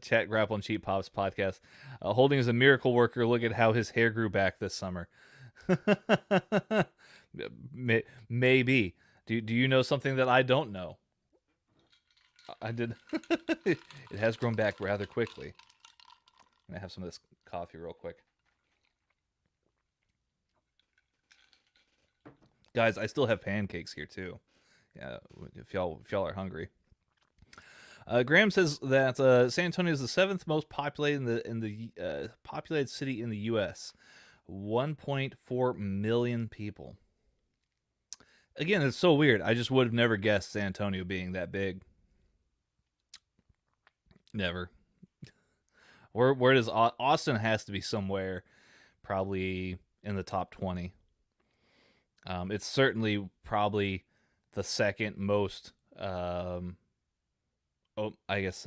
Chat Grapple and Cheap Pops podcast. Holding is a miracle worker. Look at how his hair grew back this summer. Maybe. Do you know something that I don't know? I did. It has grown back rather quickly. I'm gonna have some of this coffee real quick. Guys, I still have pancakes here too. Yeah, if y'all are hungry. Graham says that San Antonio is the seventh most populated in the populated city in the U.S. 1.4 million people. Again, it's so weird. I just would have never guessed San Antonio being that big. Never. Where does Austin has to be somewhere, probably in the top 20. It's certainly probably the second most, I guess,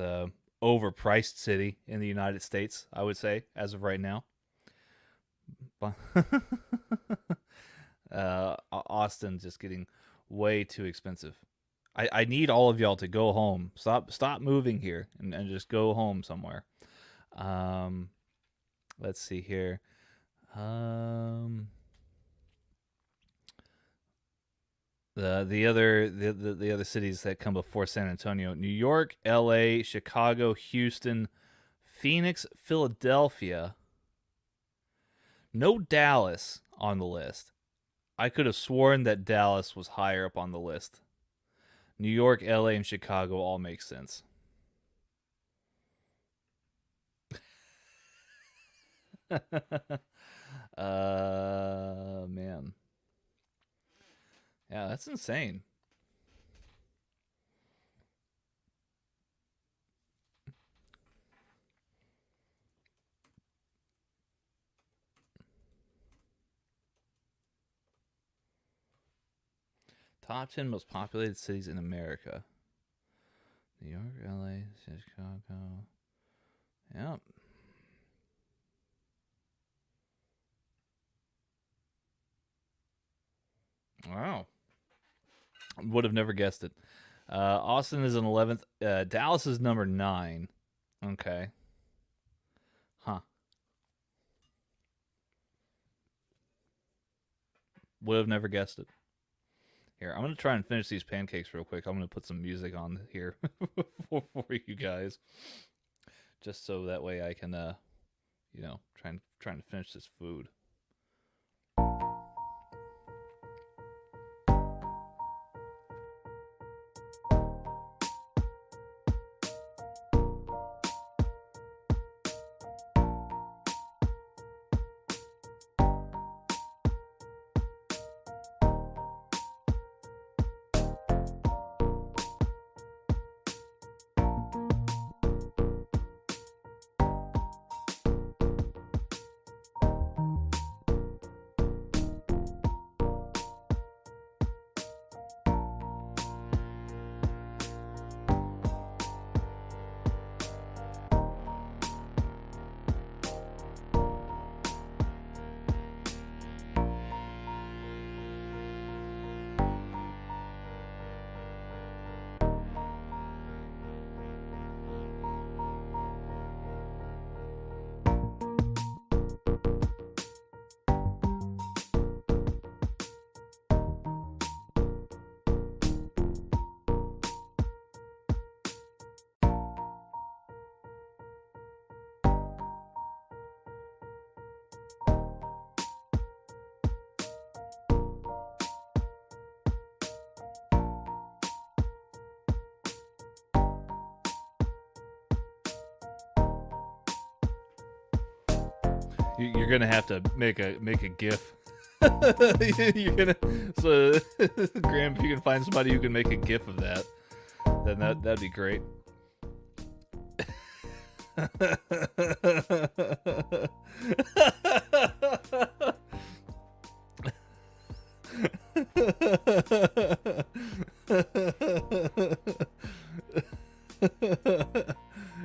overpriced city in the United States, I would say, as of right now. Austin just getting way too expensive. I need all of y'all to go home. Stop moving here and just go home somewhere. Let's see here. The other cities that come before San Antonio: New York, L.A., Chicago, Houston, Phoenix, Philadelphia. No Dallas on the list. I could have sworn that Dallas was higher up on the list. New York, L.A., and Chicago all make sense. Man. Yeah, that's insane. Top 10 most populated cities in America. New York, LA, Chicago. Yep. Wow. Would have never guessed it. Austin is an 11th. Dallas is number 9. Okay. Huh. Would have never guessed it. Here, I'm going to try and finish these pancakes real quick. I'm going to put some music on here for you guys. Just so that way I can, trying to finish this food. You're gonna have to make a GIF. You're gonna Graham, if you can find somebody who can make a GIF of that, then that'd be great.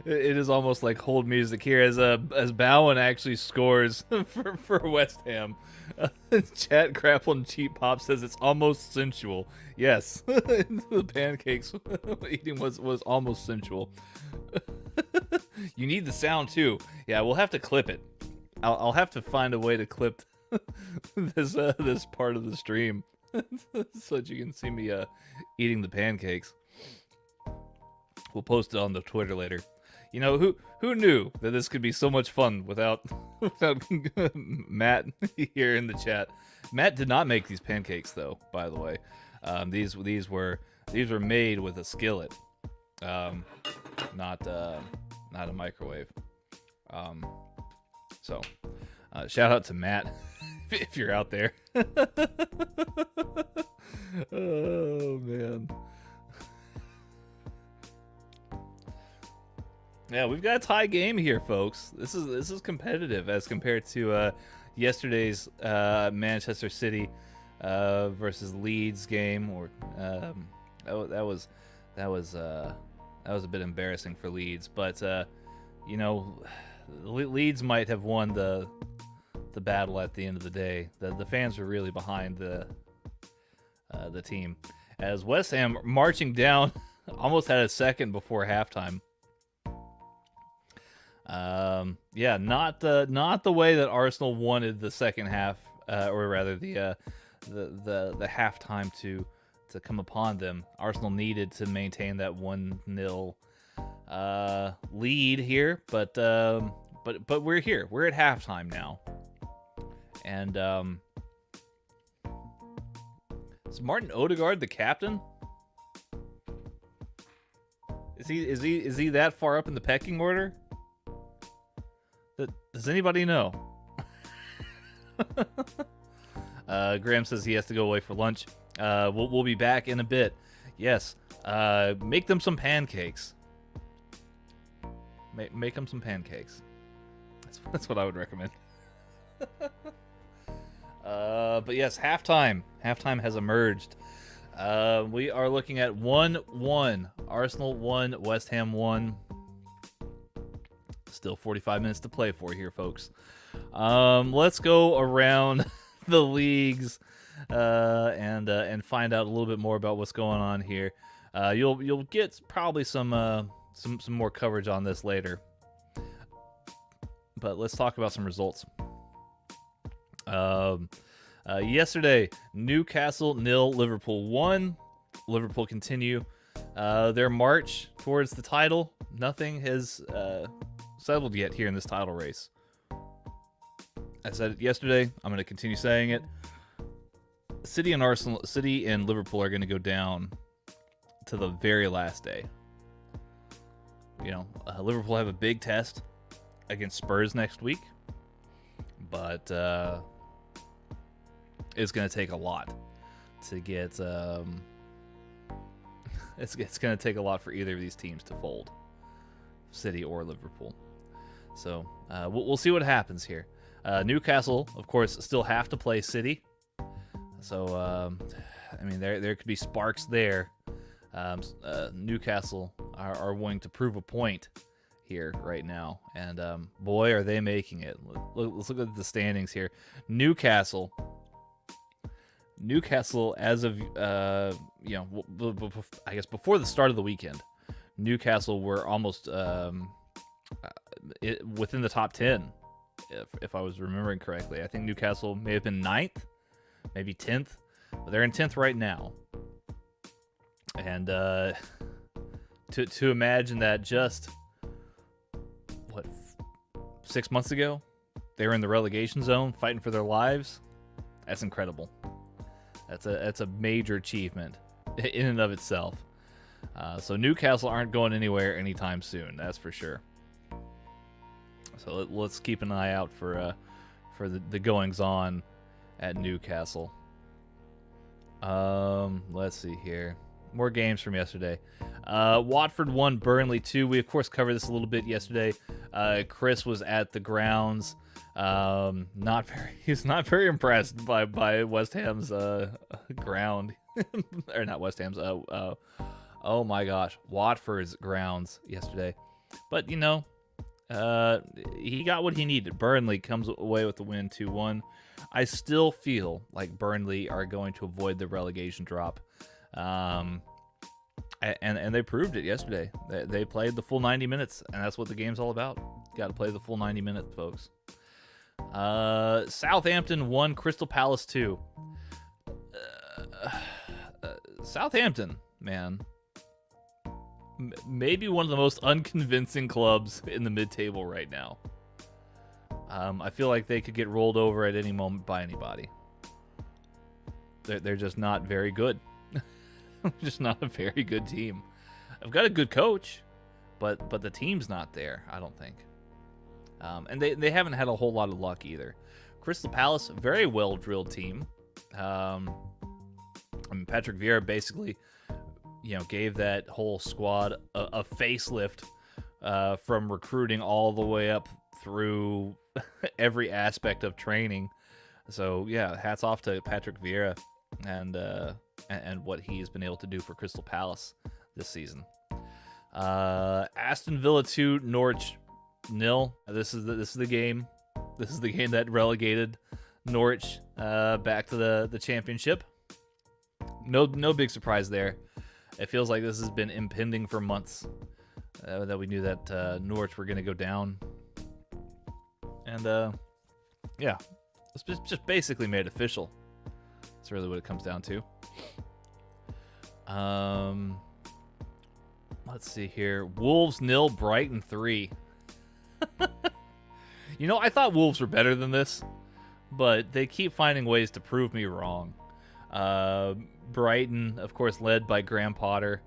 It is almost like hold music here as Bowen actually scores for West Ham. Chat Grappling Cheap Pop says it's almost sensual. Yes, the pancakes eating was almost sensual. You need the sound too. Yeah, we'll have to clip it. I'll have to find a way to clip this part of the stream so that you can see me eating the pancakes. We'll post it on the Twitter later. You know, who knew that this could be so much fun without Matt here in the chat. Matt did not make these pancakes though, by the way. These were made with a skillet, not a microwave. So shout out to Matt if you're out there. Oh man. Yeah, we've got a tie game here, folks. This is competitive as compared to yesterday's Manchester City versus Leeds game. Or that was a bit embarrassing for Leeds, but you know, Leeds might have won the battle at the end of the day. The fans were really behind the team, as West Ham marching down almost had a second before halftime. Yeah, not the way that Arsenal wanted the second half, or rather the halftime to come upon them. Arsenal needed to maintain that 1-0 lead here, but we're here. We're at halftime now, and is Martin Odegaard the captain? Is he that far up in the pecking order? Does anybody know? Graham says he has to go away for lunch. We'll be back in a bit. Yes. Make them some pancakes. Make them some pancakes. That's what I would recommend. But yes, halftime. Halftime has emerged. We are looking at 1-1. Arsenal 1, West Ham 1. Still 45 minutes to play for here, folks. Let's go around the leagues and find out a little bit more about what's going on here. You'll get probably some more coverage on this later. But let's talk about some results. Yesterday, Newcastle 0, Liverpool 1. Liverpool continue their march towards the title. Nothing has settled yet here in this title race. I said it yesterday. I'm going to continue saying it. City and Liverpool are going to go down to the very last day. You know, Liverpool have a big test against Spurs next week, but it's going to take a lot to get. It's going to take a lot for either of these teams to fold, City or Liverpool. So we'll see what happens here. Newcastle, of course, still have to play City. So I mean, there could be sparks there. Newcastle are wanting to prove a point here right now, and boy, are they making it. Let's look at the standings here. Newcastle, as of you know, I guess before the start of the weekend, Newcastle were almost within the top 10, if I was remembering correctly. I think Newcastle may have been 9th, maybe 10th, but they're in 10th right now. And to imagine that just 6 months ago they were in the relegation zone fighting for their lives, that's incredible. That's a major achievement in and of itself. So Newcastle aren't going anywhere anytime soon, that's for sure. So let's keep an eye out for for the goings on at Newcastle. Let's see here. More games from yesterday. Watford 1, Burnley 2. We of course covered this a little bit yesterday. Chris was at the grounds. He was not very impressed by West Ham's ground, or not West Ham's. Oh my gosh, Watford's grounds yesterday. But you know, he got what he needed. Burnley comes away with the win 2-1. I still feel like Burnley are going to avoid the relegation drop. And they proved it yesterday. They played the full 90 minutes, and that's what the game's all about. Got to play the full 90 minutes, folks. Southampton 1, Crystal Palace 2. Southampton, man. Maybe one of the most unconvincing clubs in the mid-table right now. I feel like they could get rolled over at any moment by anybody. They're just not very good. Just not a very good team. I've got a good coach, but the team's not there, I don't think. And they haven't had a whole lot of luck either. Crystal Palace, very well-drilled team. I mean, Patrick Vieira basically, gave that whole squad a facelift from recruiting all the way up through every aspect of training. So yeah, hats off to Patrick Vieira and what he's been able to do for Crystal Palace this season. Aston Villa 2, Norwich 0. This is the game. This is the game that relegated Norwich back to the championship. No big surprise there. It feels like this has been impending for months. That we knew that Norwich were going to go down. And yeah, it's just basically made official. That's really what it comes down to. Let's see here. Wolves 0, Brighton 3. I thought Wolves were better than this, but they keep finding ways to prove me wrong. Brighton, of course, led by Graham Potter.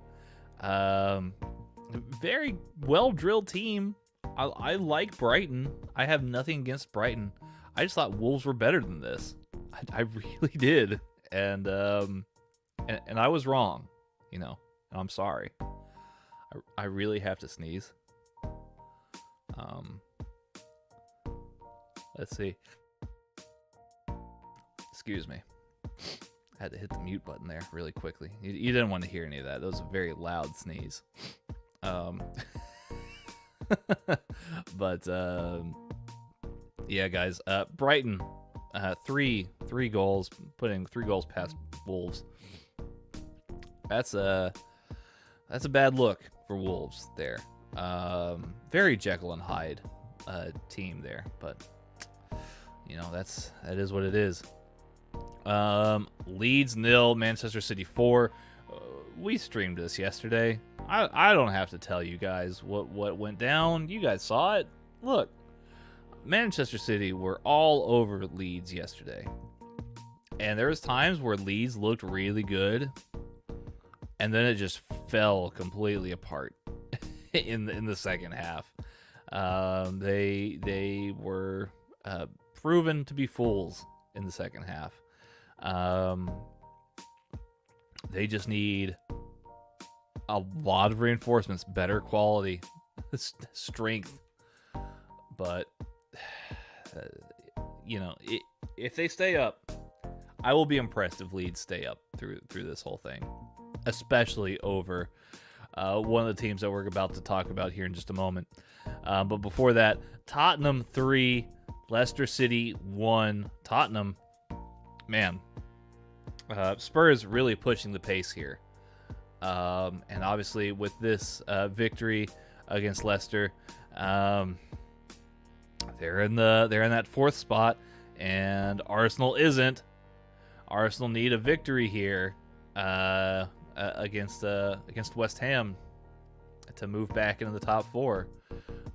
Very well-drilled team. I like Brighton. I have nothing against Brighton. I just thought Wolves were better than this. I really did. And I was wrong, and I'm sorry. I really have to sneeze. Let's see. Excuse me. I had to hit the mute button there really quickly. You didn't want to hear any of that. That was a very loud sneeze. But yeah, guys. Brighton, three goals, putting 3 goals past Wolves. That's a bad look for Wolves there. Very Jekyll and Hyde team there, but that is what it is. Leeds 0, Manchester City 4. We streamed this yesterday. I don't have to tell you guys what went down. You guys saw it. Look, Manchester City were all over Leeds yesterday. And there was times where Leeds looked really good, and then it just fell completely apart in the second half. They were proven to be fools in the second half. They just need a lot of reinforcements, better quality, strength. But if they stay up, I will be impressed if Leeds stay up through this whole thing, especially over one of the teams that we're about to talk about here in just a moment. But before that, Tottenham 3, Leicester City 1. Tottenham, man, Spurs really pushing the pace here. And obviously with this victory against Leicester, they're in that 4th spot, and Arsenal isn't. Arsenal need a victory here against West Ham to move back into the top 4.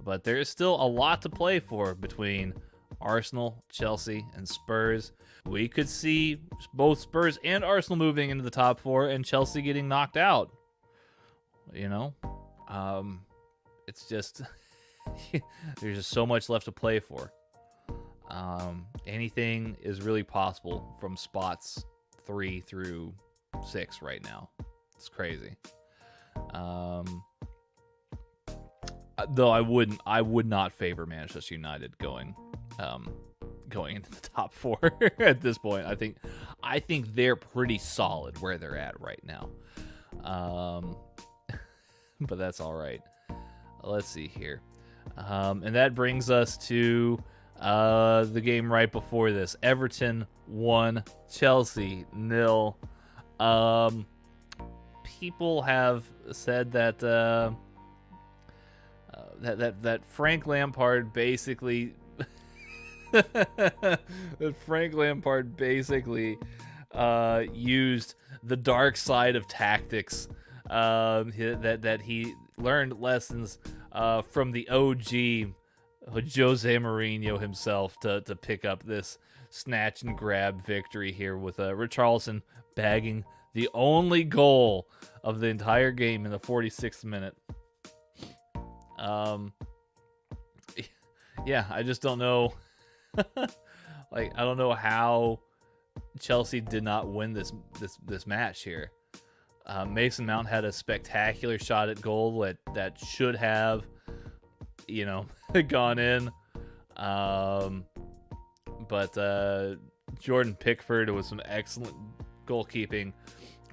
But there is still a lot to play for between Arsenal, Chelsea, and Spurs. We could see both Spurs and Arsenal moving into the top 4 and Chelsea getting knocked out. It's just there's just so much left to play for. Anything is really possible from spots 3 through 6 right now. It's crazy. Though I would not favor Manchester United going into the top 4 at this point. I think they're pretty solid where they're at right now. But that's all right. Let's see here. And that brings us to the game right before this. Everton 1, Chelsea 0. People have said that that Frank Lampard basically used the dark side of tactics. That he learned lessons from the OG Jose Mourinho himself to pick up this snatch and grab victory here with Richarlison bagging the only goal of the entire game in the 46th minute. Yeah, I just don't know. I don't know how Chelsea did not win this match here. Mason Mount had a spectacular shot at goal that should have, gone in. But Jordan Pickford, with some excellent goalkeeping,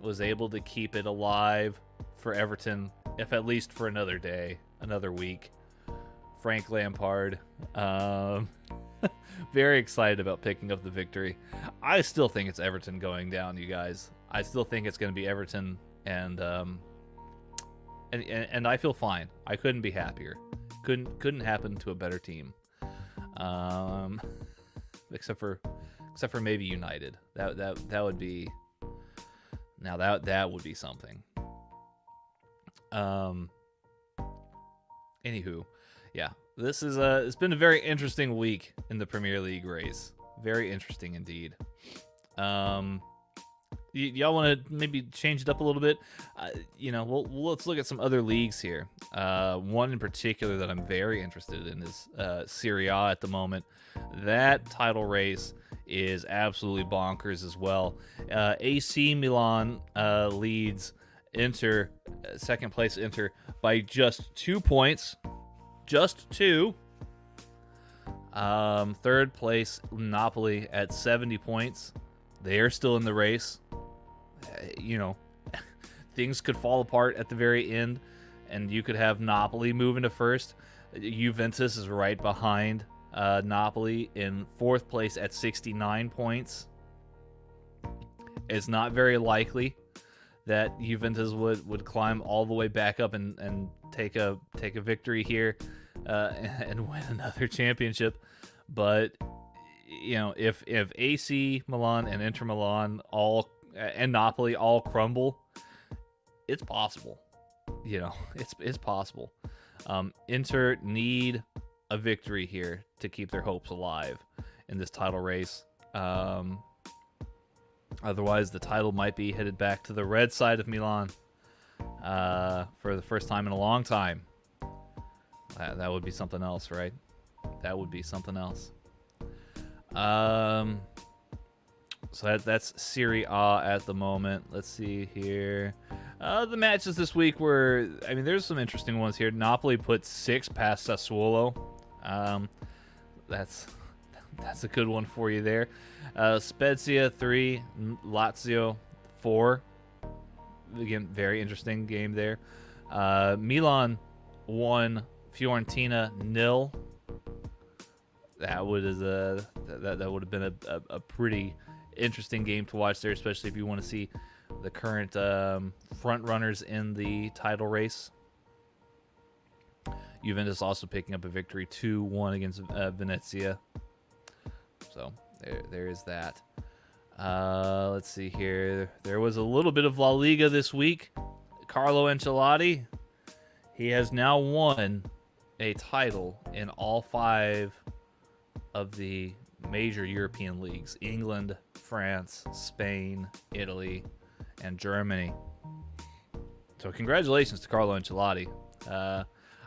was able to keep it alive for Everton, if at least for another day, another week. Frank Lampard, very excited about picking up the victory. I still think it's Everton going down, you guys. I still think it's going to be Everton, and I feel fine. I couldn't be happier. Couldn't happen to a better team, except for maybe United. That would be. Now that would be something. Anywho, yeah, this is it's been a very interesting week in the Premier League race. Very interesting indeed. Y'all want to maybe change it up a little bit? Let's look at some other leagues here. One in particular that I'm very interested in is Serie A at the moment. That title race is absolutely bonkers as well. AC Milan leads Inter, second place Inter, by just 2 points. Just 2. Third place Napoli at 70 points. They are still in the race. Things could fall apart at the very end, and you could have Napoli moving to first. Juventus is right behind Napoli in fourth place at 69 points. It's not very likely that Juventus would climb all the way back up and take a victory here and win another championship. But if AC Milan and Inter Milan and Napoli all crumble, it's possible. It's possible. Inter need a victory here to keep their hopes alive in this title race. Otherwise, the title might be headed back to the red side of Milan for the first time in a long time. That would be something else, right? That would be something else. So that's Serie A at the moment. Let's see here. The matches this week there's some interesting ones here. Napoli put 6 past Sassuolo. That's a good one for you there. Spezia 3, Lazio 4. Again, very interesting game there. Milan 1, Fiorentina 0. That would have been a pretty interesting game to watch there, especially if you want to see the current front runners in the title race. Juventus also picking up a victory 2-1 against Venezia. So there is that. Let's see here. There was a little bit of La Liga this week. Carlo Ancelotti, he has now won a title in all 5 of the major European leagues: England, France, Spain, Italy, and Germany. So congratulations to Carlo Ancelotti.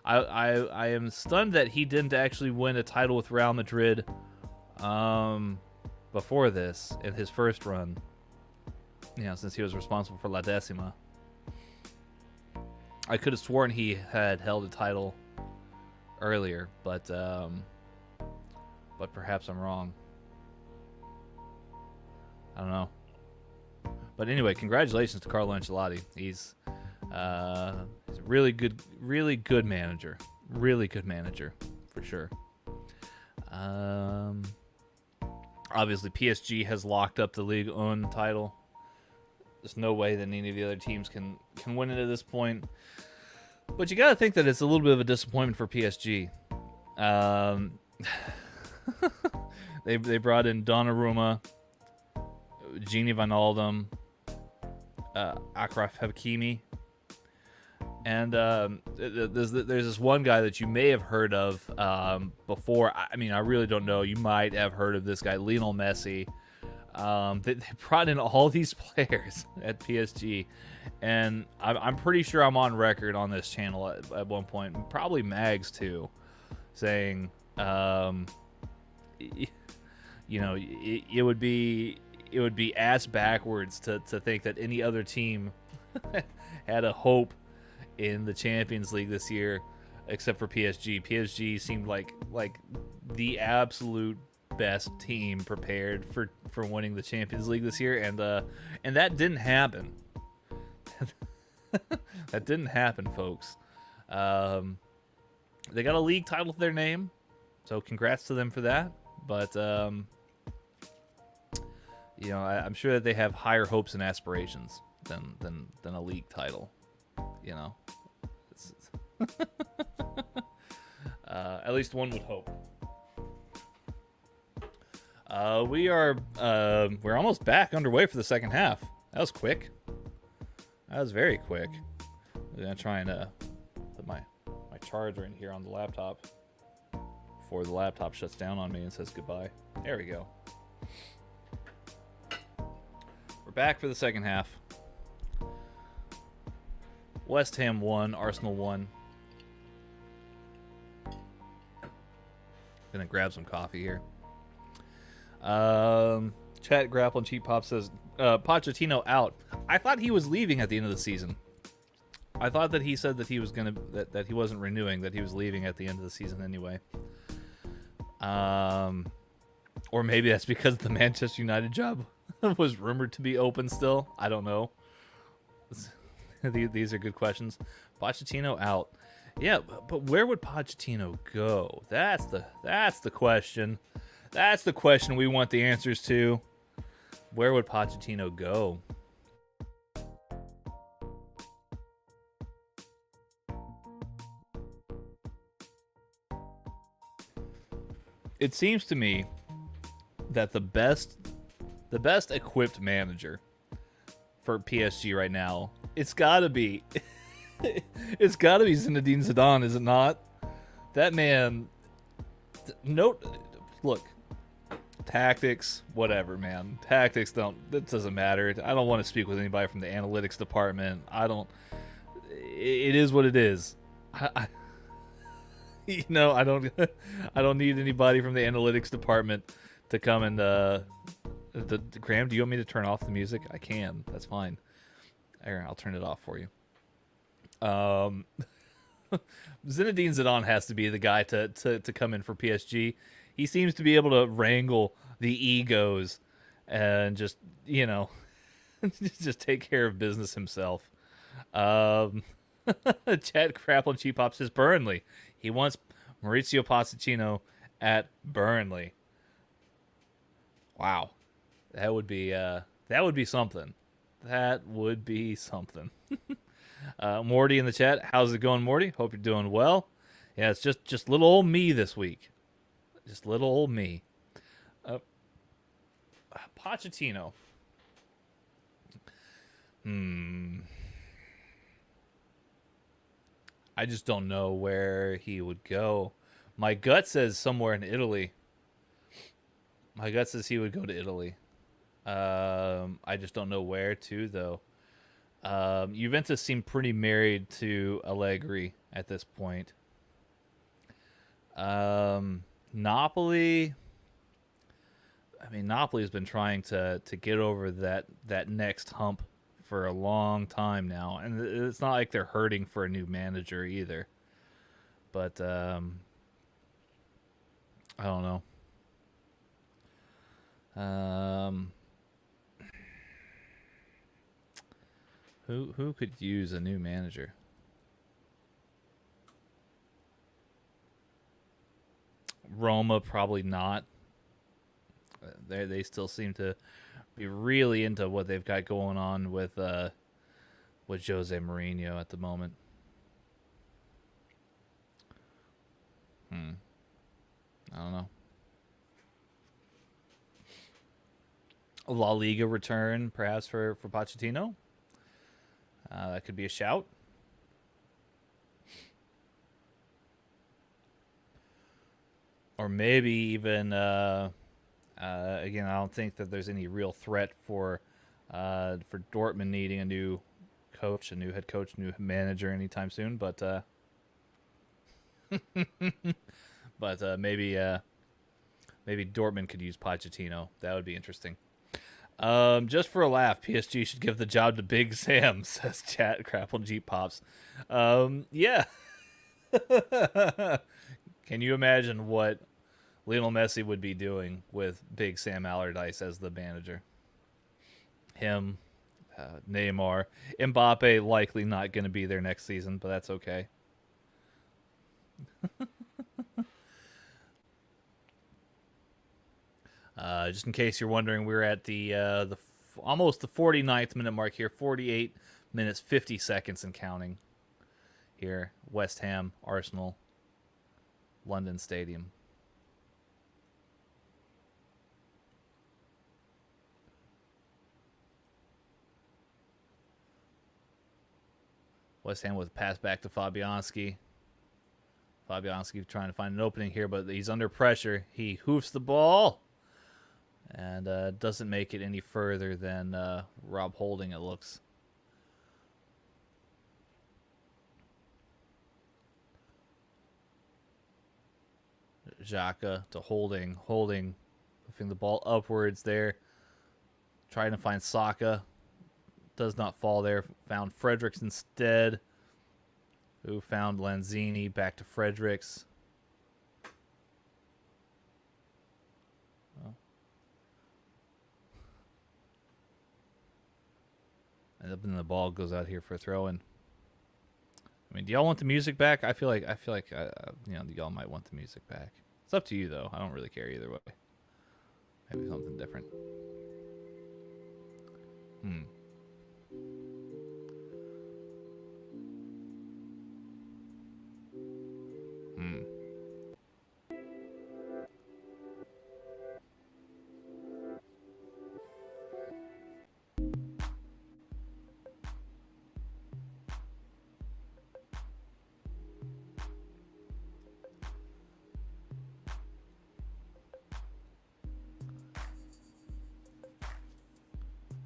I am stunned that he didn't actually win a title with Real Madrid Before this, in his first run, since he was responsible for La Decima, I could have sworn he had held a title earlier, but perhaps I'm wrong. I don't know. But anyway, congratulations to Carlo Ancelotti. He's a really good manager. Really good manager, for sure. Obviously, PSG has locked up the Ligue 1 title. There's no way that any of the other teams can win it at this point. But you got to think that it's a little bit of a disappointment for PSG. They brought in Donnarumma, Gini Wijnaldum, Achraf Hakimi, and there's this one guy that you may have heard of before. I mean, I really don't know. You might have heard of this guy, Lionel Messi. They brought in all these players at PSG, and I'm pretty sure I'm on record on this channel at one point, probably Mags too, saying, it would be ass backwards to think that any other team had a hope in the Champions League this year, except for PSG. PSG seemed like the absolute best team prepared for winning the Champions League this year, and that didn't happen. That didn't happen, folks. They got a league title to their name, so congrats to them for that. But I'm sure that they have higher hopes and aspirations than a league title. At least one would hope. We're almost back underway for the second half. That was quick. That was very quick. I'm gonna try and put my charger in here on the laptop before the laptop shuts down on me and says goodbye. There we go. We're back for the second half. West Ham won, Arsenal won. Gonna grab some coffee here. Chat Grapple and Cheap Pop says Pochettino out. I thought he was leaving at the end of the season. I thought that he said that he was that he wasn't renewing, that he was leaving at the end of the season anyway. Or maybe that's because the Manchester United job was rumored to be open still. I don't know. These are good questions. Pochettino out. Yeah, but where would Pochettino go? That's the question. That's the question we want the answers to. Where would Pochettino go? It seems to me that the best equipped manager for PSG right now, it's gotta be Zinedine Zidane, is it not? That man, look, tactics, whatever, man. Tactics that doesn't matter. I don't want to speak with anybody from the analytics department. It is what it is. I don't need anybody from the analytics department to come and Graham, do you want me to turn off the music? I can. That's fine. Aaron, I'll turn it off for you. Zinedine Zidane has to be the guy to come in for PSG. He seems to be able to wrangle the egos and just take care of business himself. Chad Crapple and Cheap Pop says Burnley. He wants Maurizio Pochettino at Burnley. Wow, that would be something. That would be something. Morty in the chat. How's it going, Morty? Hope you're doing well. Yeah, it's just little old me this week. Just little old me. Pochettino. I just don't know where he would go. My gut says somewhere in Italy. My gut says he would go to Italy. I just don't know where to, though. Juventus seem pretty married to Allegri at this point. Napoli. I mean, Napoli's been trying to get over that next hump for a long time now, and it's not like they're hurting for a new manager either. But I don't know. Who could use a new manager? Roma, probably not. They still seem to be really into what they've got going on with Jose Mourinho at the moment. I don't know. A La Liga return, perhaps for Pochettino. That could be a shout. Or maybe even again, I don't think that there's any real threat for Dortmund needing a new coach, a new head coach, new manager anytime soon. But maybe Dortmund could use Pochettino. That would be interesting. Just for a laugh, PSG should give the job to Big Sam, says chat. Crapple Jeep Pops. Yeah. Can you imagine what Lionel Messi would be doing with Big Sam Allardyce as the manager? Him, Neymar, Mbappe likely not going to be there next season, but that's okay. Just in case you're wondering, we're at the almost the 49th minute mark here, 48 minutes 50 seconds and counting. Here, West Ham, Arsenal, London Stadium. West Ham with a pass back to Fabianski. Fabianski trying to find an opening here, but he's under pressure. He hoofs the ball and doesn't make it any further than Rob Holding, it looks. Xhaka to Holding. Holding, moving the ball upwards there. Trying to find Saka. Does not fall there. Found Fredericks instead. Who found Lanzini. Back to Fredericks. Oh. And then the ball goes out here for a throw-in. I mean, do y'all want the music back? I feel like you know, y'all might want the music back. It's up to you, though. I don't really care either way. Maybe something different. Hmm.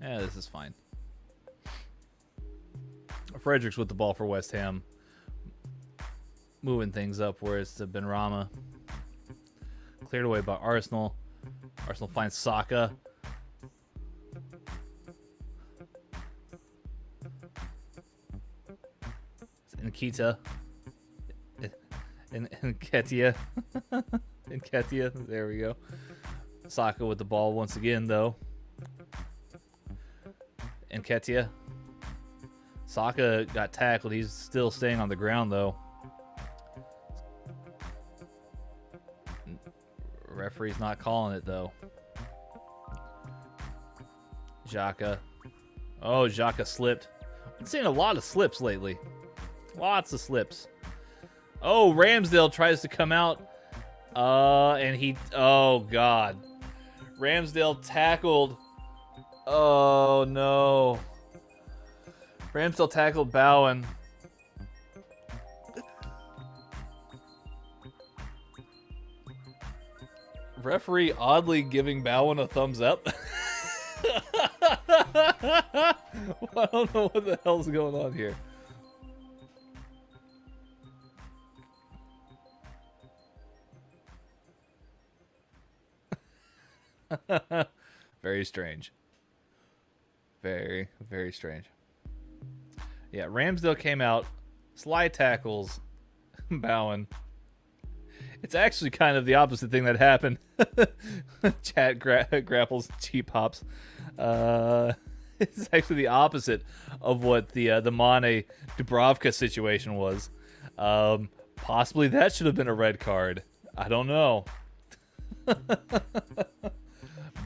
Yeah, this is fine. Fredericks with the ball for West Ham. Moving things upwards to Benrahma. Cleared away by Arsenal. Arsenal finds Saka. Nketiah. Nketiah. Nketiah. There we go. Saka with the ball once again, though. Nketiah. Saka got tackled. He's still staying on the ground, though. Referee's not calling it, though. Xhaka. Oh, Xhaka slipped. I've seen a lot of slips lately. Lots of slips. Oh, Ramsdale tries to come out. And he... Oh, God. Ramsdale tackled... Oh, no. Ramsdale tackled Bowen. Referee oddly giving Bowen a thumbs up. I don't know what the hell's going on here. Very strange. Very, very strange. Yeah, Ramsdale came out, slide tackles, Bowen. It's actually kind of the opposite thing that happened. Chat grapples, cheap hops. It's actually the opposite of what the Mane Dubravka situation was. Possibly that should have been a red card. I don't know.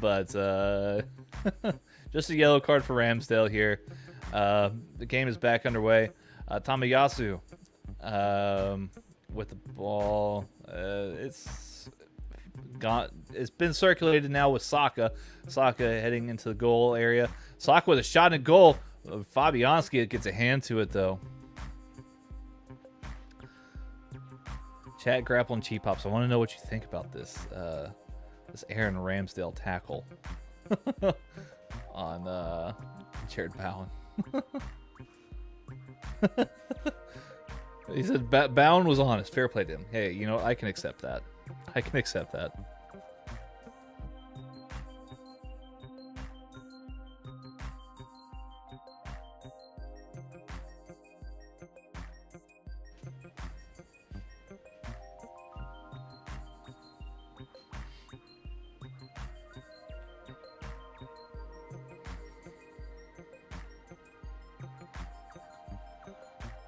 But just a yellow card for Ramsdale here. The game is back underway. Tamayasu with the ball. It's been circulated now with Saka. Saka heading into the goal area. Saka with a shot and goal. Fabianski gets a hand to it though. Chat, grapple, and cheap hops. I want to know what you think about this. This Aaron Ramsdale tackle on Jared Bowen. He said Bowen was honest. Fair play to him. Hey, you know, I can accept that. I can accept that.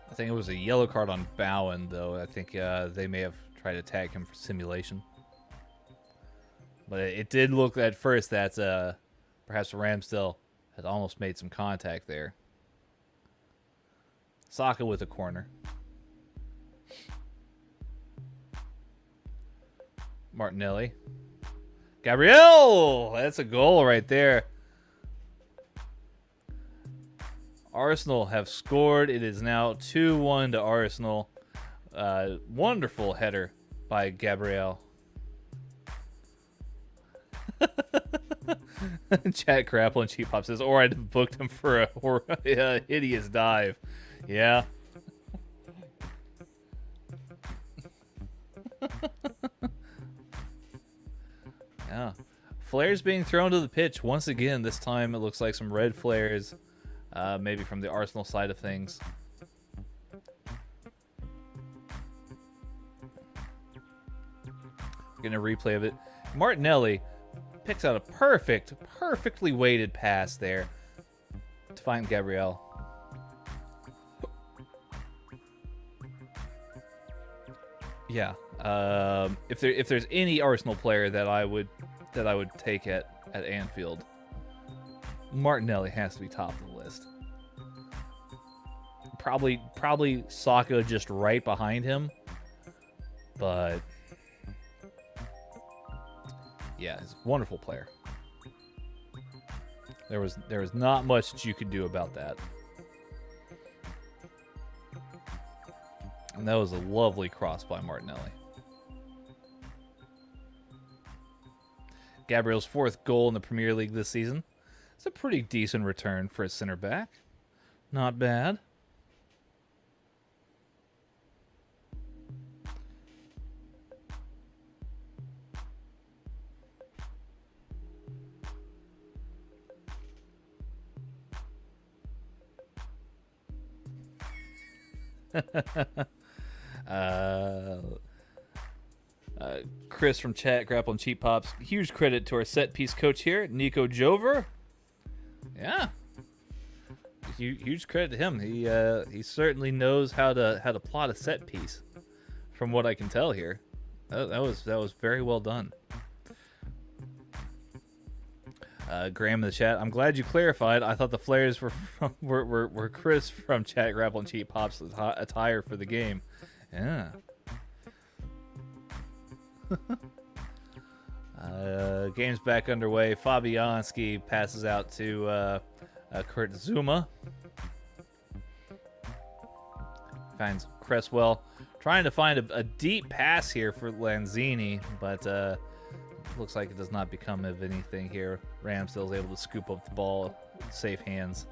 I think it was a yellow card on Bowen, though. I think they may have tried to tag him for simulation. But it did look at first that perhaps Ramsdale had almost made some contact there. Saka with a corner. Martinelli. Gabriel! That's a goal right there. Arsenal have scored. It is now 2-1 to Arsenal. Wonderful header by Gabriel. Chat grapple and cheap hop says, or I'd booked him for a hideous dive. Yeah. Yeah. Flares being thrown to the pitch once again. This time it looks like some red flares. Maybe from the Arsenal side of things. Getting a replay of it. Martinelli picks out a perfectly weighted pass there to find Gabriel. Yeah. If there's any Arsenal player that I would take at Anfield, Martinelli has to be top of the list. Probably Saka just right behind him. But yeah, he's a wonderful player. There was not much that you could do about that. And that was a lovely cross by Martinelli. Gabriel's 4th goal in the Premier League this season. It's a pretty decent return for a center back. Not bad. Chris from chat, Grapple and Cheap Pops. Huge credit to our set piece coach here, Nico Jover. Yeah, huge credit to him. He certainly knows how to plot a set piece, from what I can tell here. That was very well done. Graham in the chat. I'm glad you clarified. I thought the flares were Chris from chat, Grapple and Cheap Pops attire for the game. Yeah. Game's back underway. Fabianski passes out to Kurt Zuma. Finds Cresswell. Trying to find a deep pass here for Lanzini, but looks like it does not become of anything here. Ramsdale's able to scoop up the ball with safe hands.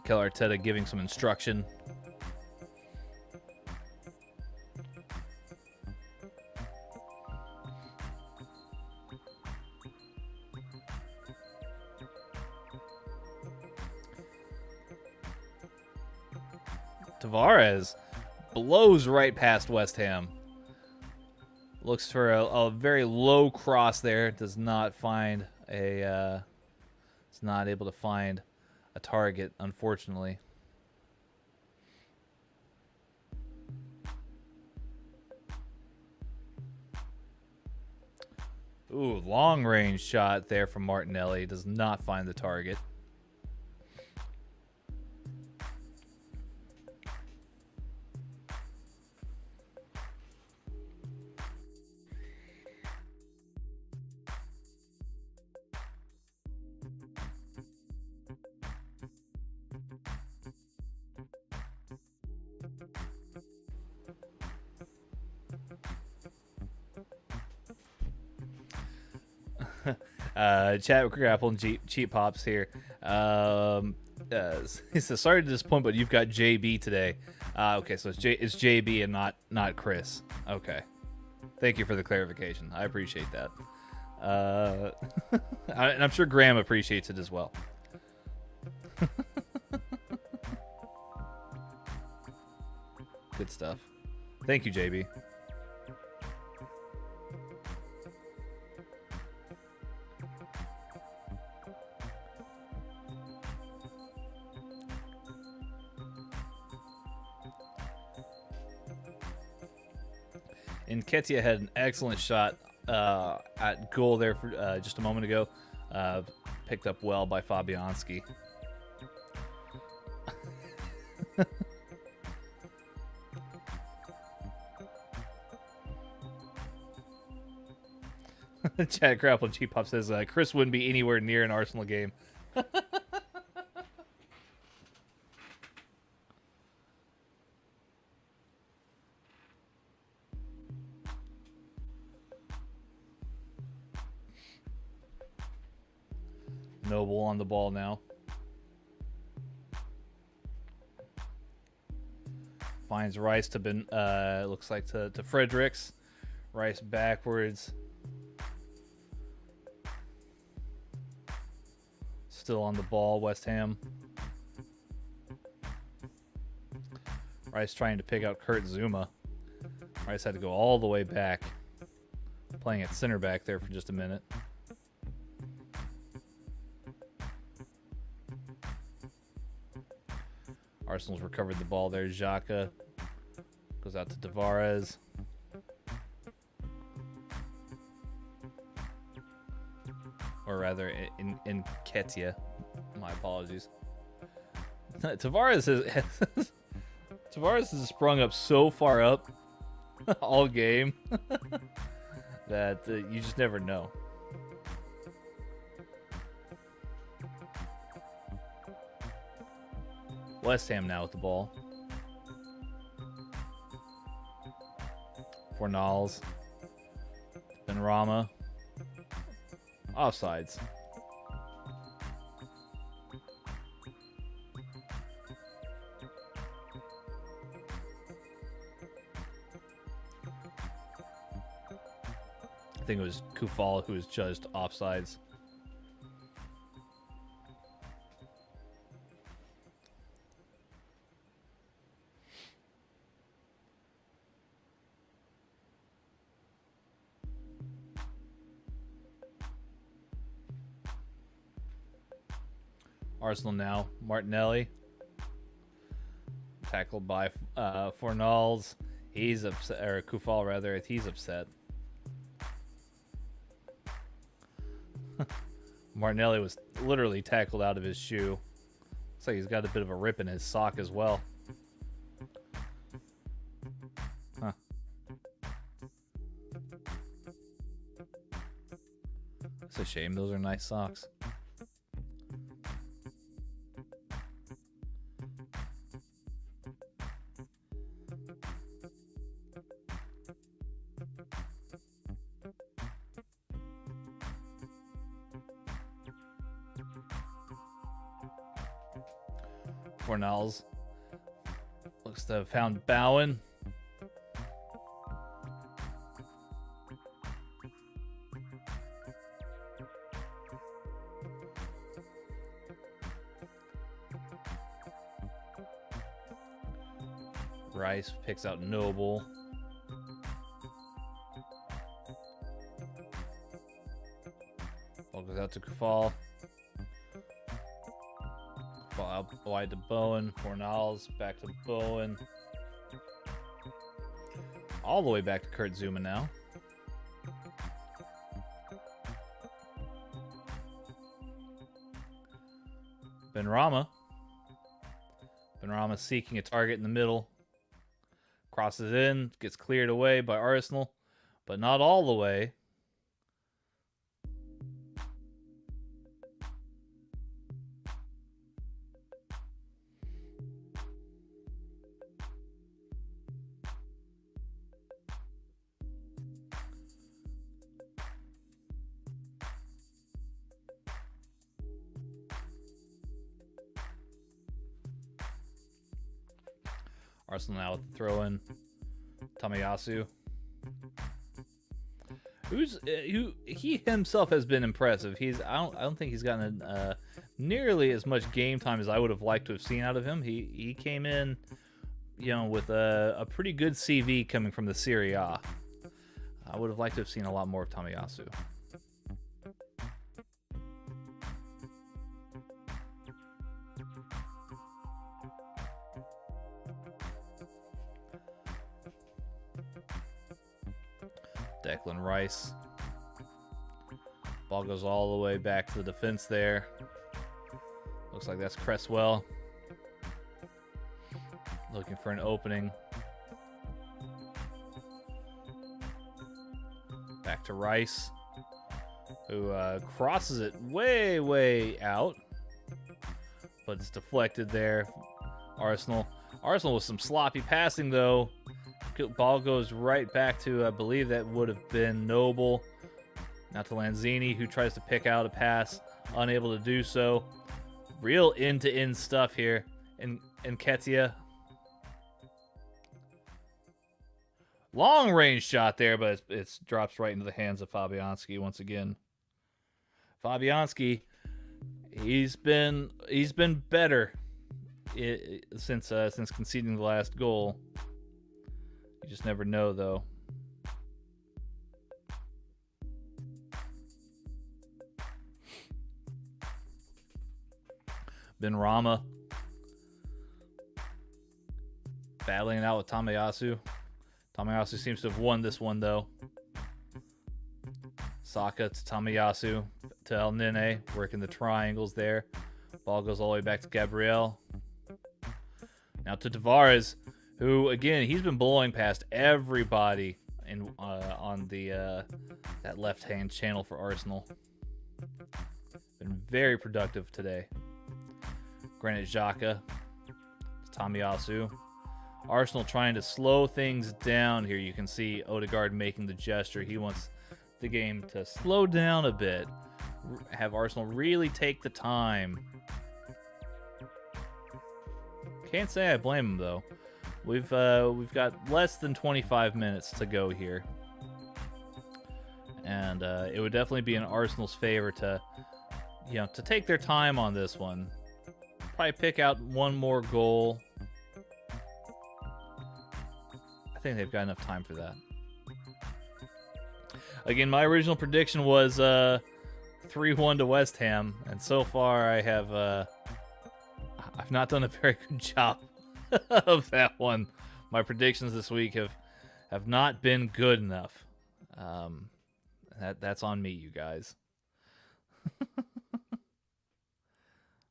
Mikel Arteta giving some instruction. Tavares blows right past West Ham. Looks for a very low cross there. Does not find a. Is not able to find a target, unfortunately. Ooh, long range shot there from Martinelli. Does not find the target. Chat Grapple and Cheap Pops here. He says, sorry to disappoint, but you've got JB today. Okay, so it's JB and not Chris. Okay. Thank you for the clarification. I appreciate that. And I'm sure Graham appreciates it as well. Good stuff. Thank you, JB. Nketiah had an excellent shot at goal there for, just a moment ago. Picked up well by Fabianski. Chad Grapple G-Pop says Chris wouldn't be anywhere near an Arsenal game. Noble on the ball now. Finds Rice to Ben. Looks like to Fredericks. Rice backwards. Still on the ball, West Ham. Rice trying to pick out Kurt Zuma. Rice had to go all the way back. Playing at center back there for just a minute. Arsenal's recovered the ball there. Xhaka goes out to Tavares. Or rather, Nketiah. My apologies. Tavares has sprung up so far up all game that you just never know. West Ham now with the ball. Fornals. Benrahma. Offsides. I think it was Kufal who was judged offsides. Arsenal now. Martinelli. Tackled by Fornals. He's upset, or Kufal rather. He's upset. Martinelli was literally tackled out of his shoe. Looks like he's got a bit of a rip in his sock as well. Huh. It's a shame. Those are nice socks. Fornals looks to have found Bowen. Rice picks out Noble. Ball goes out to Kufal. Kufal out wide to Bowen. Fornals back to Bowen. All the way back to Kurt Zuma now. Benrahma. Benrahma seeking a target in the middle. Crosses in, gets cleared away by Arsenal, but not all the way. Arsenal now with the throw-in. Tamayasu. He himself has been impressive. I don't think he's gotten nearly as much game time as I would have liked to have seen out of him. He came in, with a pretty good CV coming from the Serie A. I would have liked to have seen a lot more of Tamayasu. Declan Rice. Ball goes all the way back to the defense there. Looks like that's Cresswell. Looking for an opening. Back to Rice, who crosses it way out. But it's deflected there. Arsenal with some sloppy passing, though. Ball goes right back to, I believe that would have been Noble. Now to Lanzini, who tries to pick out a pass, unable to do so. Real end-to-end stuff here. And Ketia. Long-range shot there, but it drops right into the hands of Fabianski once again. Fabianski, he's been better since conceding the last goal. You just never know, though. Benrahma battling it out with Tamayasu. Tamayasu seems to have won this one, though. Saka to Tamayasu to El Nene, working the triangles there. Ball goes all the way back to Gabriel. Now to Tavares, who, again, he's been blowing past everybody on the that left-hand channel for Arsenal. Been very productive today. Granit Xhaka to Tamayasu. Arsenal trying to slow things down here. You can see Odegaard making the gesture. He wants the game to slow down a bit. Have Arsenal really take the time. Can't say I blame him, though. We've got less than 25 minutes to go here. And it would definitely be in Arsenal's favor to take their time on this one. Probably pick out one more goal. I think they've got enough time for that. Again, my original prediction was 3-1 to West Ham, and so far I've not done a very good job of that one. My predictions this week have not been good enough. That's on me, you guys.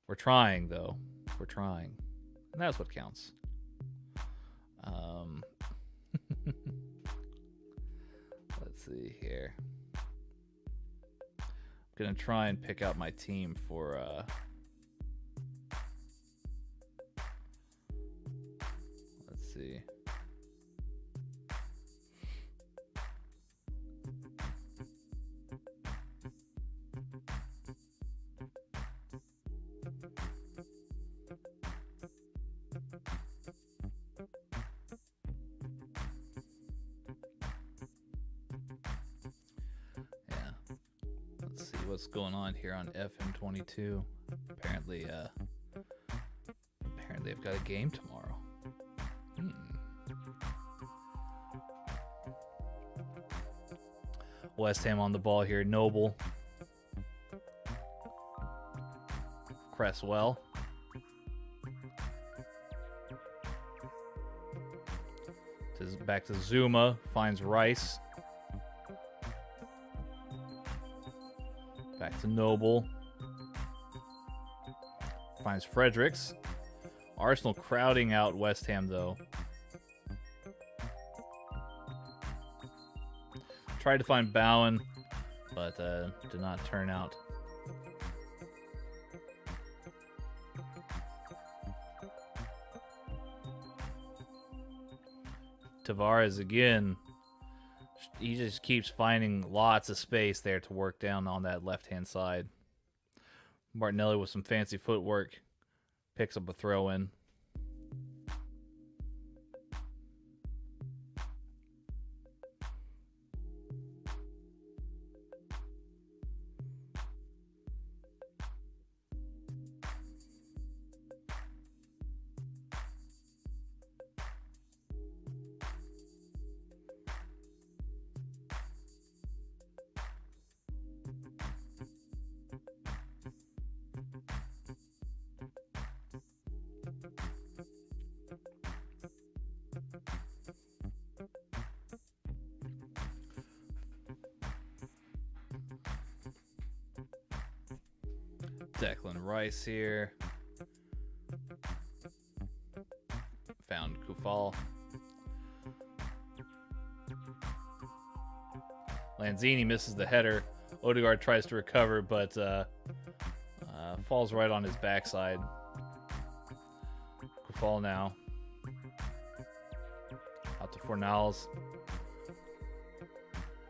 We're trying, though. We're trying. And that's what counts. Let's see here. I'm going to try and pick out my team for... let's see. What's going on here on FM22? Apparently I've got a game tomorrow. West Ham on the ball here. Noble. Cresswell. Back to Zuma. Finds Rice. Back to Noble. Finds Fredericks. Arsenal crowding out West Ham, though. Tried to find Bowen, but did not turn out. Tavares again. He just keeps finding lots of space there to work down on that left-hand side. Martinelli with some fancy footwork picks up a throw-in. Declan Rice here. Found Kufal. Lanzini misses the header. Odegaard tries to recover, but falls right on his backside. Kufal now. Out to Fornals.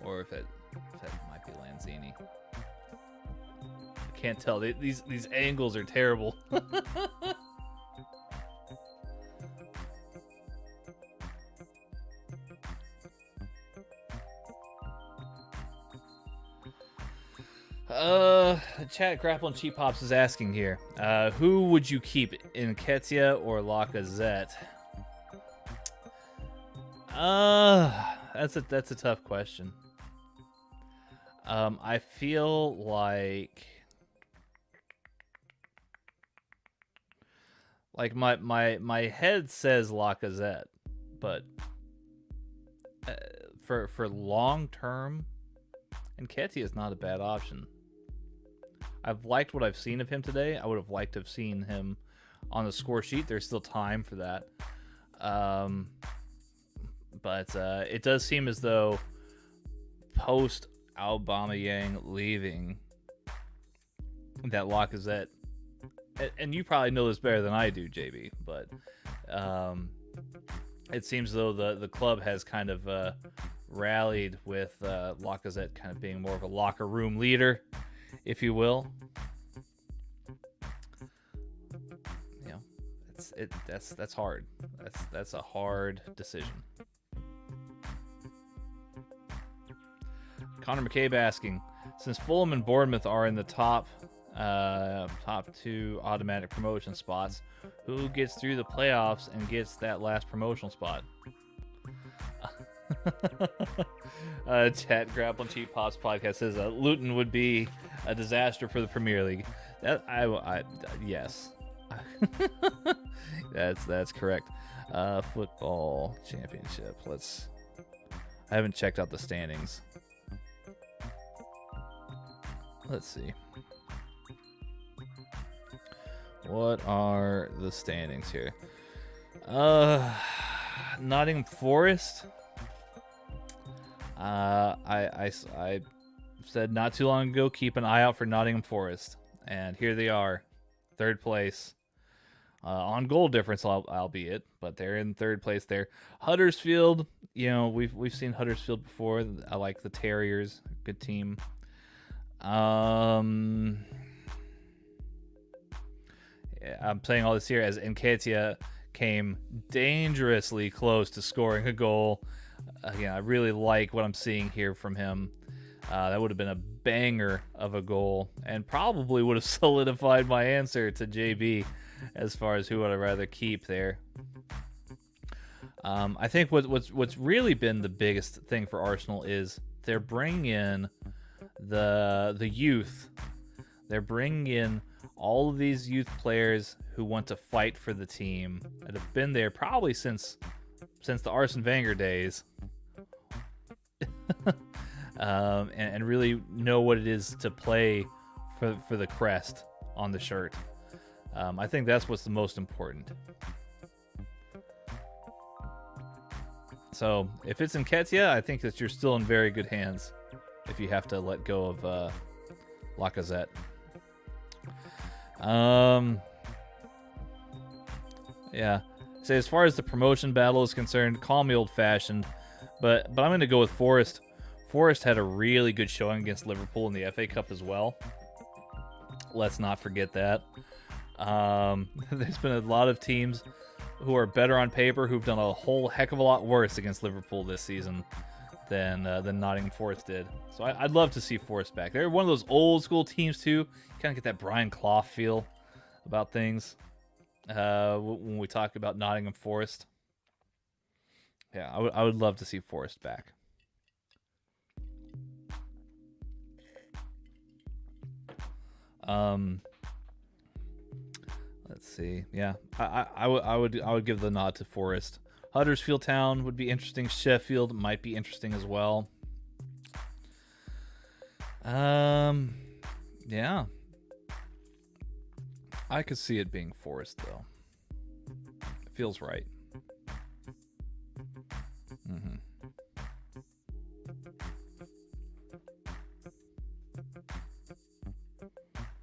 Or if that might be Lanzini. Can't tell. These angles are terrible. Chat Grappling Cheap Pops is asking here. Who would you keep, Nketiah or Lacazette? That's a tough question. I feel like my head says Lacazette, but for long term, Nketiah is not a bad option. I've liked what I've seen of him today. I would have liked to have seen him on the score sheet. There's still time for that, but it does seem as though post Aubameyang leaving, that Lacazette. And you probably know this better than I do, JB, but it seems though the club has kind of rallied with Lacazette kind of being more of a locker room leader, if you will. You know, that's hard. That's a hard decision. Connor McCabe asking, since Fulham and Bournemouth are in the top two automatic promotion spots, who gets through the playoffs and gets that last promotional spot? Chat Grappling Cheap Pops podcast says Luton would be a disaster for the Premier League. That yes, that's correct. Football championship. I haven't checked out the standings. Let's see. What are the standings here? Nottingham Forest. I said not too long ago, keep an eye out for Nottingham Forest, and here they are, third place, on goal difference, albeit, but they're in third place there. Huddersfield, you know, we've seen Huddersfield before. I like the Terriers, good team. I'm saying all this here as Nketiah came dangerously close to scoring a goal. Again, I really like what I'm seeing here from him. That would have been a banger of a goal and probably would have solidified my answer to JB as far as who would I rather keep there. I think what's really been the biggest thing for Arsenal is they're bringing in the youth. They're bringing in all of these youth players who want to fight for the team that have been there probably since the Arsene Wenger days, and really know what it is to play for the crest on the shirt. I think that's what's the most important. So if it's Nketiah, I think that you're still in very good hands if you have to let go of Lacazette. Yeah. So as far as the promotion battle is concerned, call me old-fashioned, but I'm going to go with Forest. Forest had a really good showing against Liverpool in the FA Cup as well. Let's not forget that. There's been a lot of teams who are better on paper who've done a whole heck of a lot worse against Liverpool this season than Nottingham Forest did. So I'd love to see Forest back. They're one of those old school teams too. Kind of get that Brian Clough feel about things when we talk about Nottingham Forest. Yeah, I would love to see Forest back. Let's see. Yeah, I would give the nod to Forest. Huddersfield Town would be interesting. Sheffield might be interesting as well. Yeah. I could see it being Forest though. It feels right. Mm-hmm.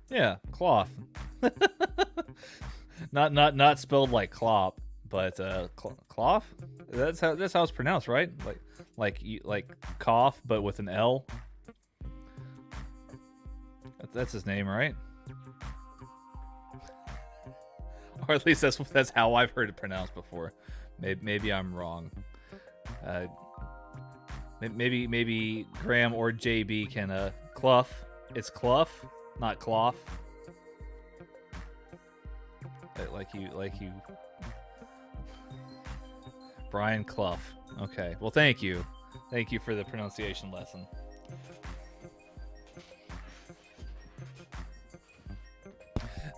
Yeah, cloth. not spelled like clop, but cloth. That's how it's pronounced, right? Like cough, but with an L. That's his name, right? Or at least that's how I've heard it pronounced before. Maybe I'm wrong. Maybe Graham or JB can Clough. It's Clough, not cloth. Like you. Brian Clough. Okay. Well, thank you. Thank you for the pronunciation lesson.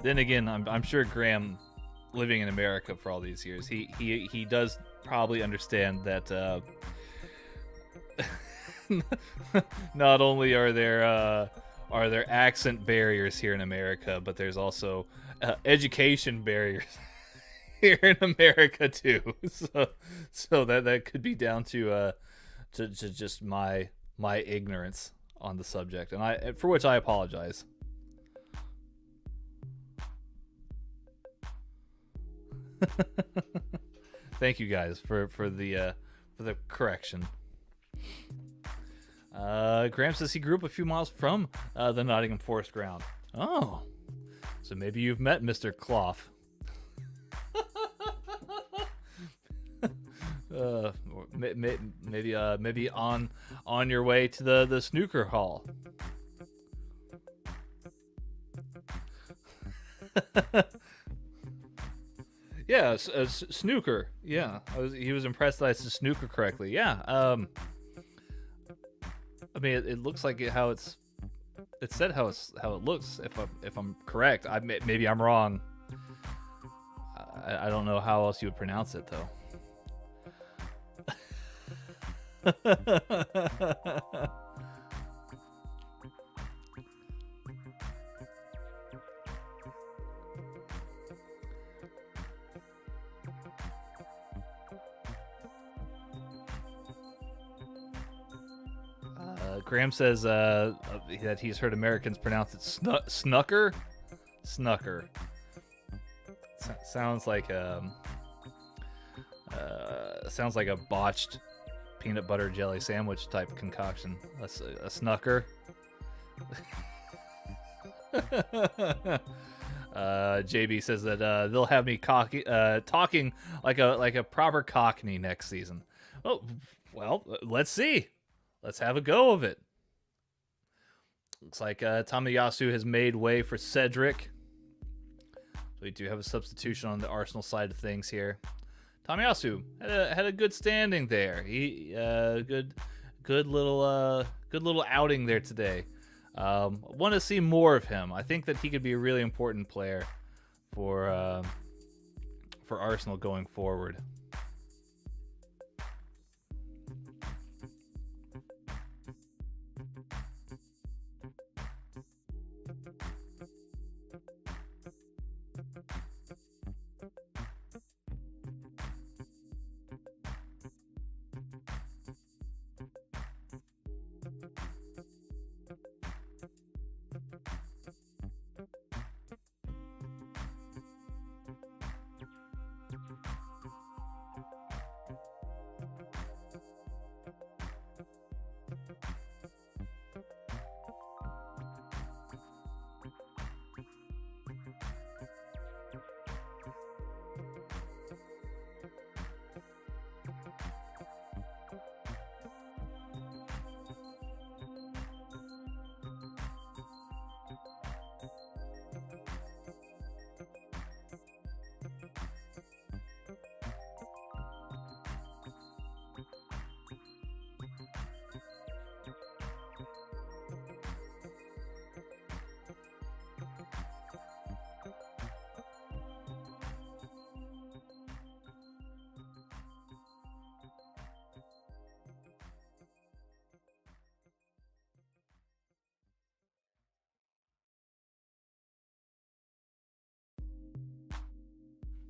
Then again, I'm sure Graham, living in America for all these years, he does probably understand that not only are there accent barriers here in America, but there's also education barriers here in America too. So that could be down to just my ignorance on the subject, and for which I apologize. Thank you guys for the correction. Graham says he grew up a few miles from the Nottingham Forest ground. Oh, so maybe you've met Mr. Clough. Maybe on your way to the snooker hall. Yeah, snooker. Yeah, he was impressed that I said snooker correctly. Yeah. I mean, it looks like how it's said how it looks. If I'm correct, maybe I'm wrong. I don't know how else you would pronounce it though. Graham says that he's heard Americans pronounce it snucker. Snucker. Sounds like a botched peanut butter jelly sandwich type concoction. A snucker. JB says that they'll have me talking like a proper Cockney next season. Oh, well, let's see. Let's have a go of it. Looks like Tomiyasu has made way for Cedric. So we do have a substitution on the Arsenal side of things here. Tomiyasu had a good standing there. He good little good little outing there today. Want to see more of him. I think that he could be a really important player for Arsenal going forward.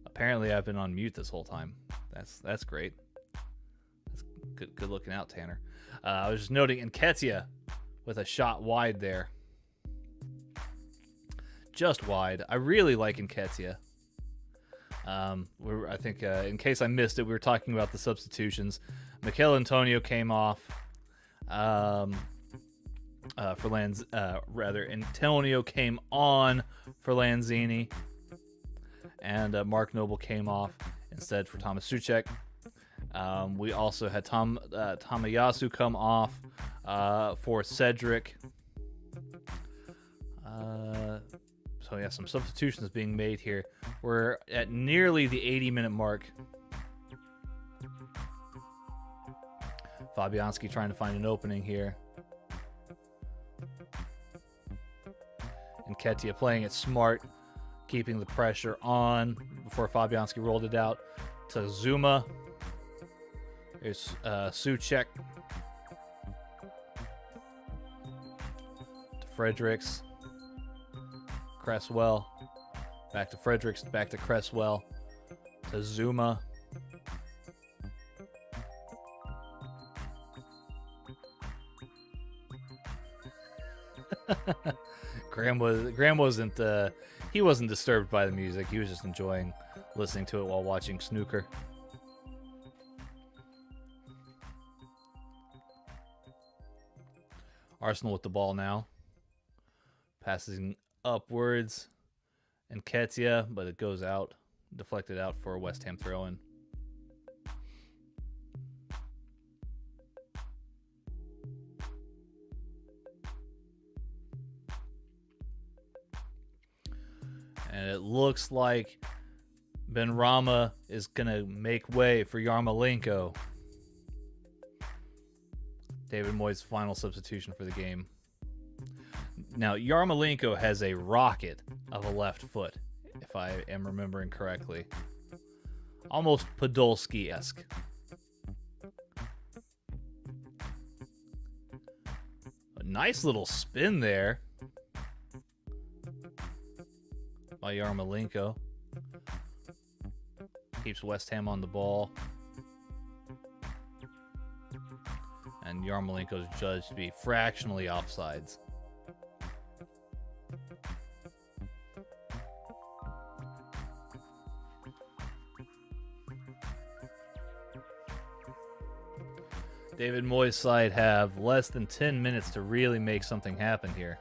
Apparently, I've been on mute this whole time. That's great. That's good looking out, Tanner. I was just noting Nketiah with a shot wide there. Just wide. I really like Nketiah. I think, in case I missed it, we were talking about the substitutions. Mikel Antonio came off for Antonio came on for Lanzini. And Mark Noble came off instead for Thomas Suchek. We also had Tamayasu come off for Cedric. So yeah, some substitutions being made here. We're at nearly the 80-minute mark. Fabianski trying to find an opening here. Nketiah playing it smart, keeping the pressure on before Fabianski rolled it out to Zuma. There's Suchek. To Fredericks. Cresswell. Back to Fredericks. Back to Cresswell. To Zuma. Graham wasn't he wasn't disturbed by the music. He was just enjoying listening to it while watching snooker. Arsenal with the ball now. Passing upwards. Nketiah, but it goes out. Deflected out for a West Ham throw-in. And it looks like Benrahma is going to make way for Yarmolenko. David Moyes' final substitution for the game. Now, Yarmolenko has a rocket of a left foot, if I am remembering correctly. Almost Podolski-esque. A nice little spin there by Yarmolenko. Keeps West Ham on the ball. And Yarmolenko is judged to be fractionally offsides. David Moyes' side have less than 10 minutes to really make something happen here.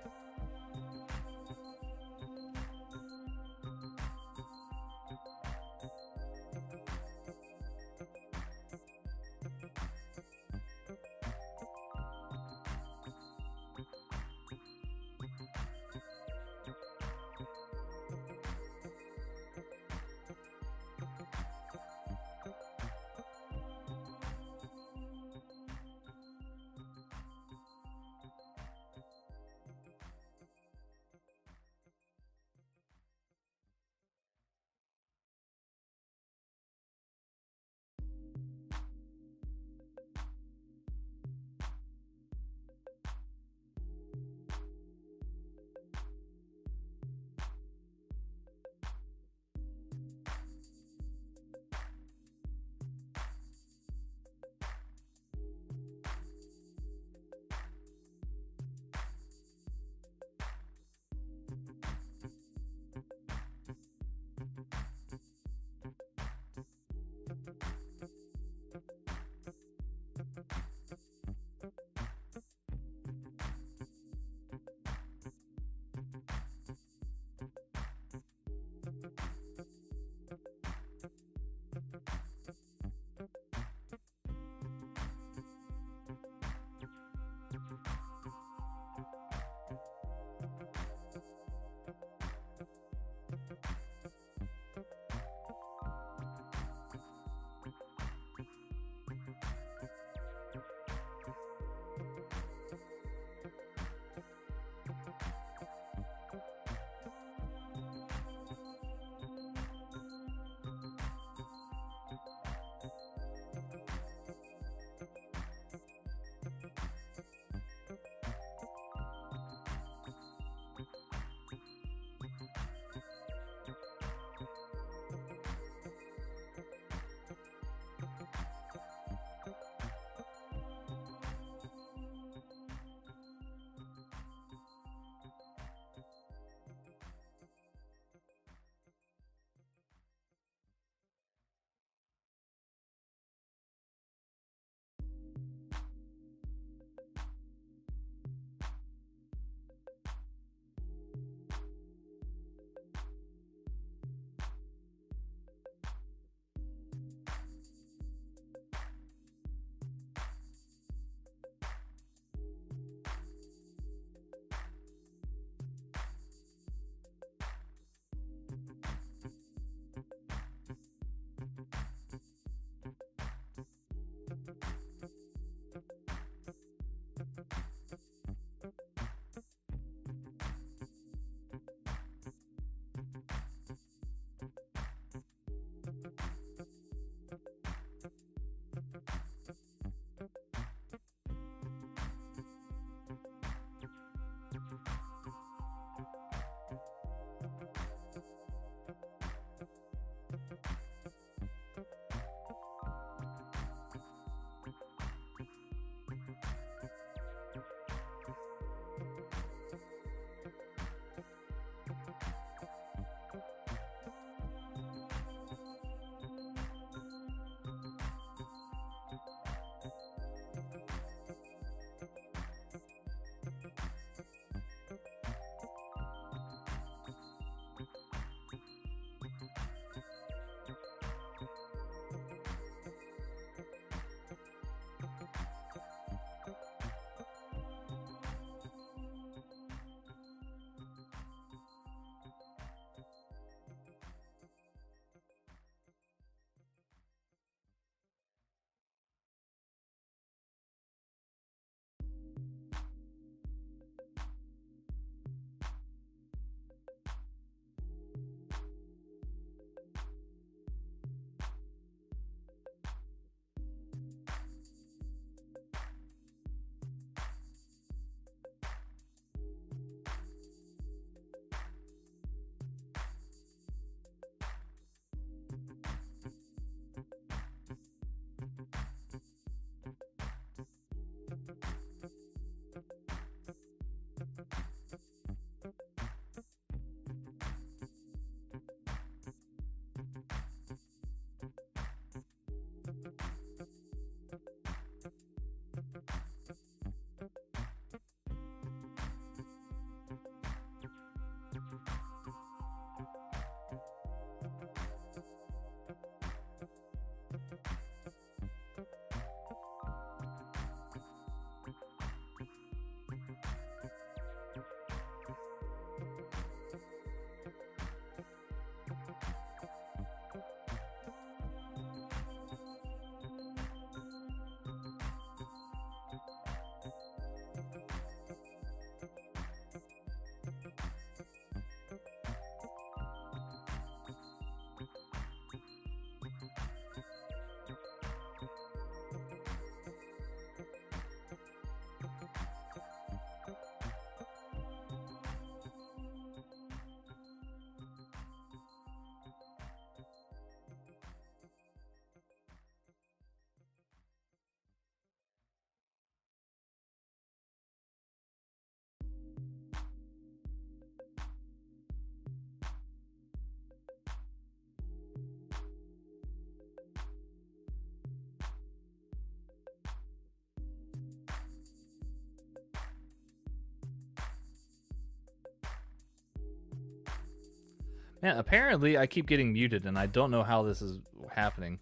Man, apparently I keep getting muted, and I don't know how this is happening.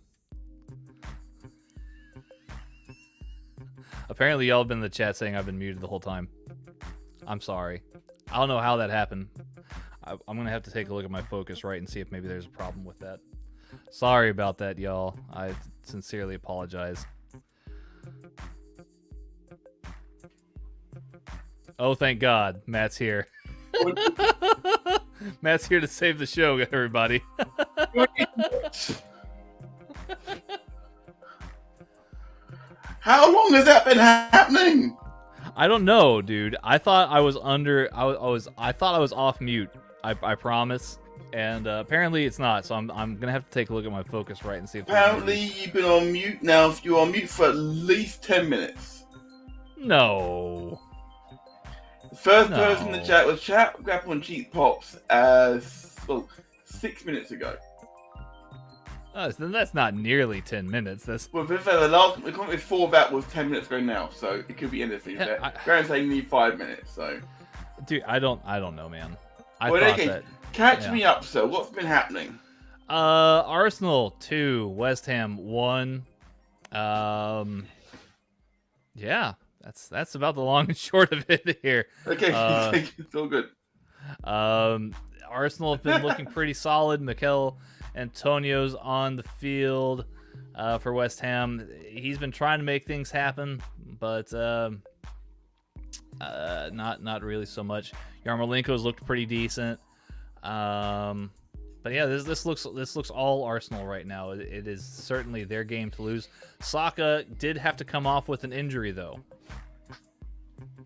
Apparently y'all have been in the chat saying I've been muted the whole time. I'm sorry. I don't know how that happened. I'm going to have to take a look at my focus right and see if maybe there's a problem with that. Sorry about that, y'all. I sincerely apologize. Oh, thank God. Matt's here. Matt's here to save the show, everybody. How long has that been happening? I don't know, dude. I thought I was I thought I was off mute. I promise. And apparently it's not. So I'm gonna have to take a look at my focus right and see if. Apparently you've been on mute now. You're on mute for at least 10 minutes. No. The first person in the chat was Grab on Cheap Pops as 6 minutes ago. Then that's not nearly 10 minutes. That's well, the last the comment before that was 10 minutes ago now, so it could be anything. Graham's saying you need 5 minutes, so. Dude, I don't know, man. Catch me up, sir. What's been happening? Arsenal 2, West Ham 1. Yeah, that's about the long and short of it here. Okay, it's all good. Arsenal have been looking pretty solid. Mikel Antonio's on the field for West Ham. He's been trying to make things happen, but not really so much. Yarmolenko's looked pretty decent. But yeah, this looks all Arsenal right now. It is certainly their game to lose. Saka did have to come off with an injury though.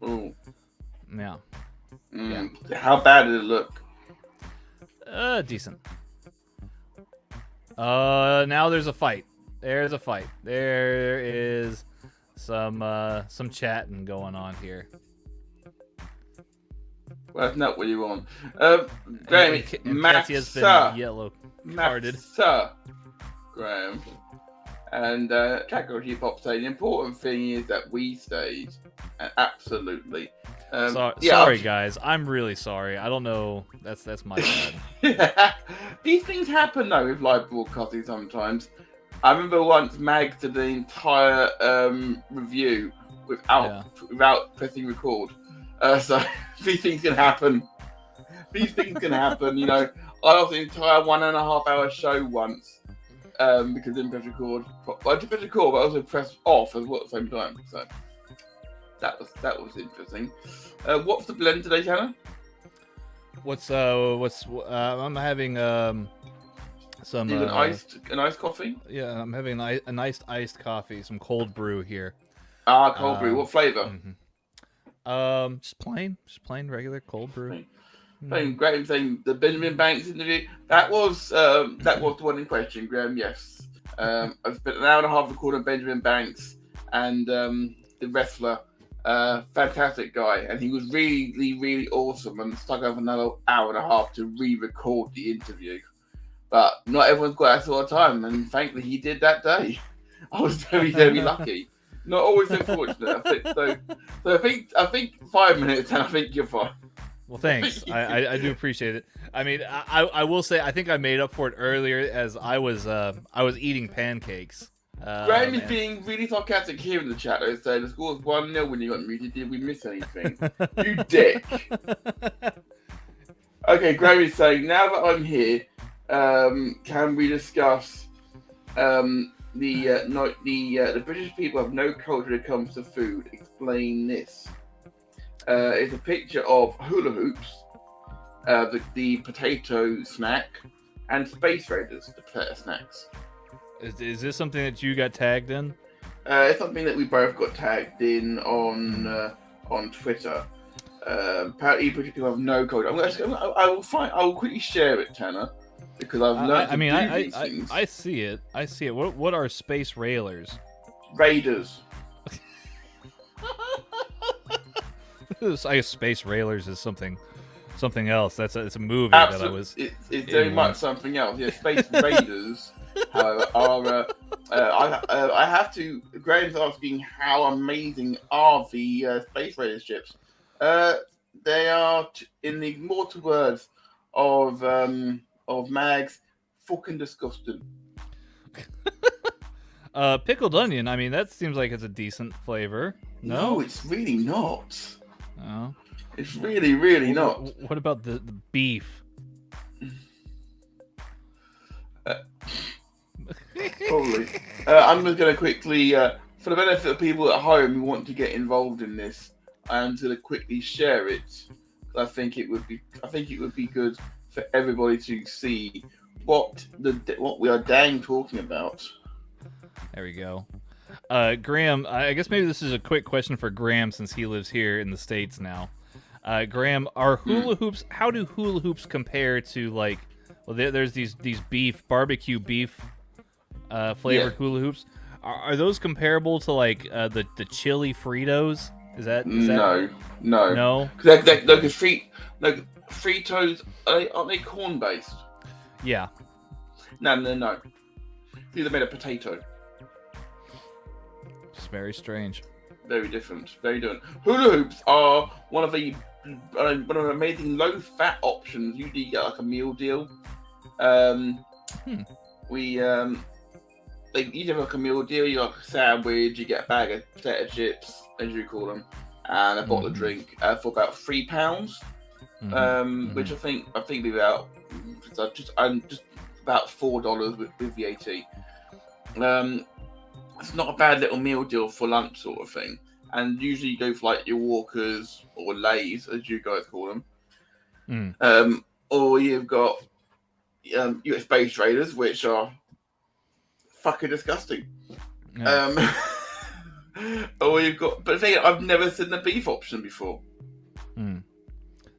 Ooh. Yeah. Yeah. How bad did it look? Decent. Now there's a fight. There's a fight. There is some chatting going on here. Well, that's not what you want. Graham, Katia's been yellow carded. Graham. And Category Pop saying the important thing is that we stayed. Absolutely. Sorry, guys. I'm really sorry. I don't know. That's my bad. These things happen though with live broadcasting sometimes. I remember once Mag did the entire review without pressing record. So these things can happen. These things can happen. You know, I lost the entire 1.5 hour show once because I didn't press record. Well, I did press record, but I also pressed off as well at the same time. So that was interesting. What's the blend today, Shannon? I'm having some an iced coffee. Yeah, I'm having a nice iced coffee, some cold brew here. Cold brew. What flavor? Just plain regular cold brew. Graham saying the Benjamin Banks interview. That was the one in question, Graham. Yes. I've spent an hour and a half recording Benjamin Banks and the wrestler. Fantastic guy, and he was really, really awesome. And stuck over another hour and a half to re-record the interview. But not everyone's got that sort of time, and thankfully he did that day. I was very, very lucky. Not always so fortunate. I think 5 minutes, and I think you're fine. Well, thanks. I do appreciate it. I mean, I will say I think I made up for it earlier as I was eating pancakes. Graham is being really sarcastic here in the chat. They say the score was 1-0 when you got muted. Did we miss anything? You dick. Okay, Graham is saying now that I'm here, can we discuss the British people have no culture when it comes to food. Explain this. It's a picture of hula hoops, the potato snack, and Space Raiders, the potato snacks. Is this something that you got tagged in? It's something that we both got tagged in on Twitter. Apparently, British people have no culture. I will quickly share it, Tanner, because I've learned. I see it. I see it. What are Space Railers? Raiders. I guess Space Railers is something else. It's a movie Absolutely. that I was. It's very much something else. Yeah, Space Raiders. However, I have to. Graham's asking how amazing are the Space Raiders ships. They are, in the immortal words of of mags. Fucking disgusting. Pickled onion. I mean, that seems like it's a decent flavor. No, it's really not. Oh. It's really, really not. What about the beef? Probably. I'm just going to quickly, for the benefit of people at home who want to get involved in this, I'm going to quickly share it. I think it would be good for everybody to see what we are dang talking about. There we go. Graham, I guess maybe this is a quick question for Graham since he lives here in the States now. Graham, are hula hoops? How do hula hoops compare to like? Well, there's these barbecue beef flavored hula hoops. Are those comparable to like the chili Fritos? Is that no? Because Fritos aren't they corn based? Yeah. No. These are made of potato. It's very strange. Very different. Hula hoops are one of the amazing low-fat options. Usually you get like a meal deal. We like you have like a meal deal. You get like a sandwich. You get a bag of potato chips, as you call them, and a bottle of drink for about £3. Which I think be about just about $4 with VAT. It's not a bad little meal deal for lunch sort of thing. And usually you go for like your Walkers or Lays, as you guys call them. Or you've got US Space Raiders, which are fucking disgusting. Yeah. Or you've got, but the thing, I've never seen the beef option before.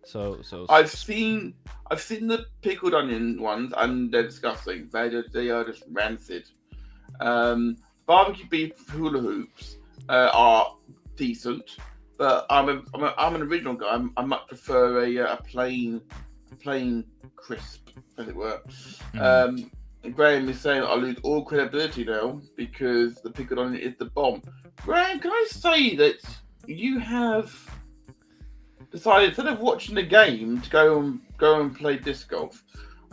So I've seen the pickled onion ones, and they're disgusting. They are just rancid. Barbecue beef hula hoops are decent, but I'm an original guy. I much prefer a plain crisp, as it were. Graham is saying I lose all credibility now because the pickled onion is the bomb. Graham, can I say that you have decided instead of watching the game to go and play disc golf?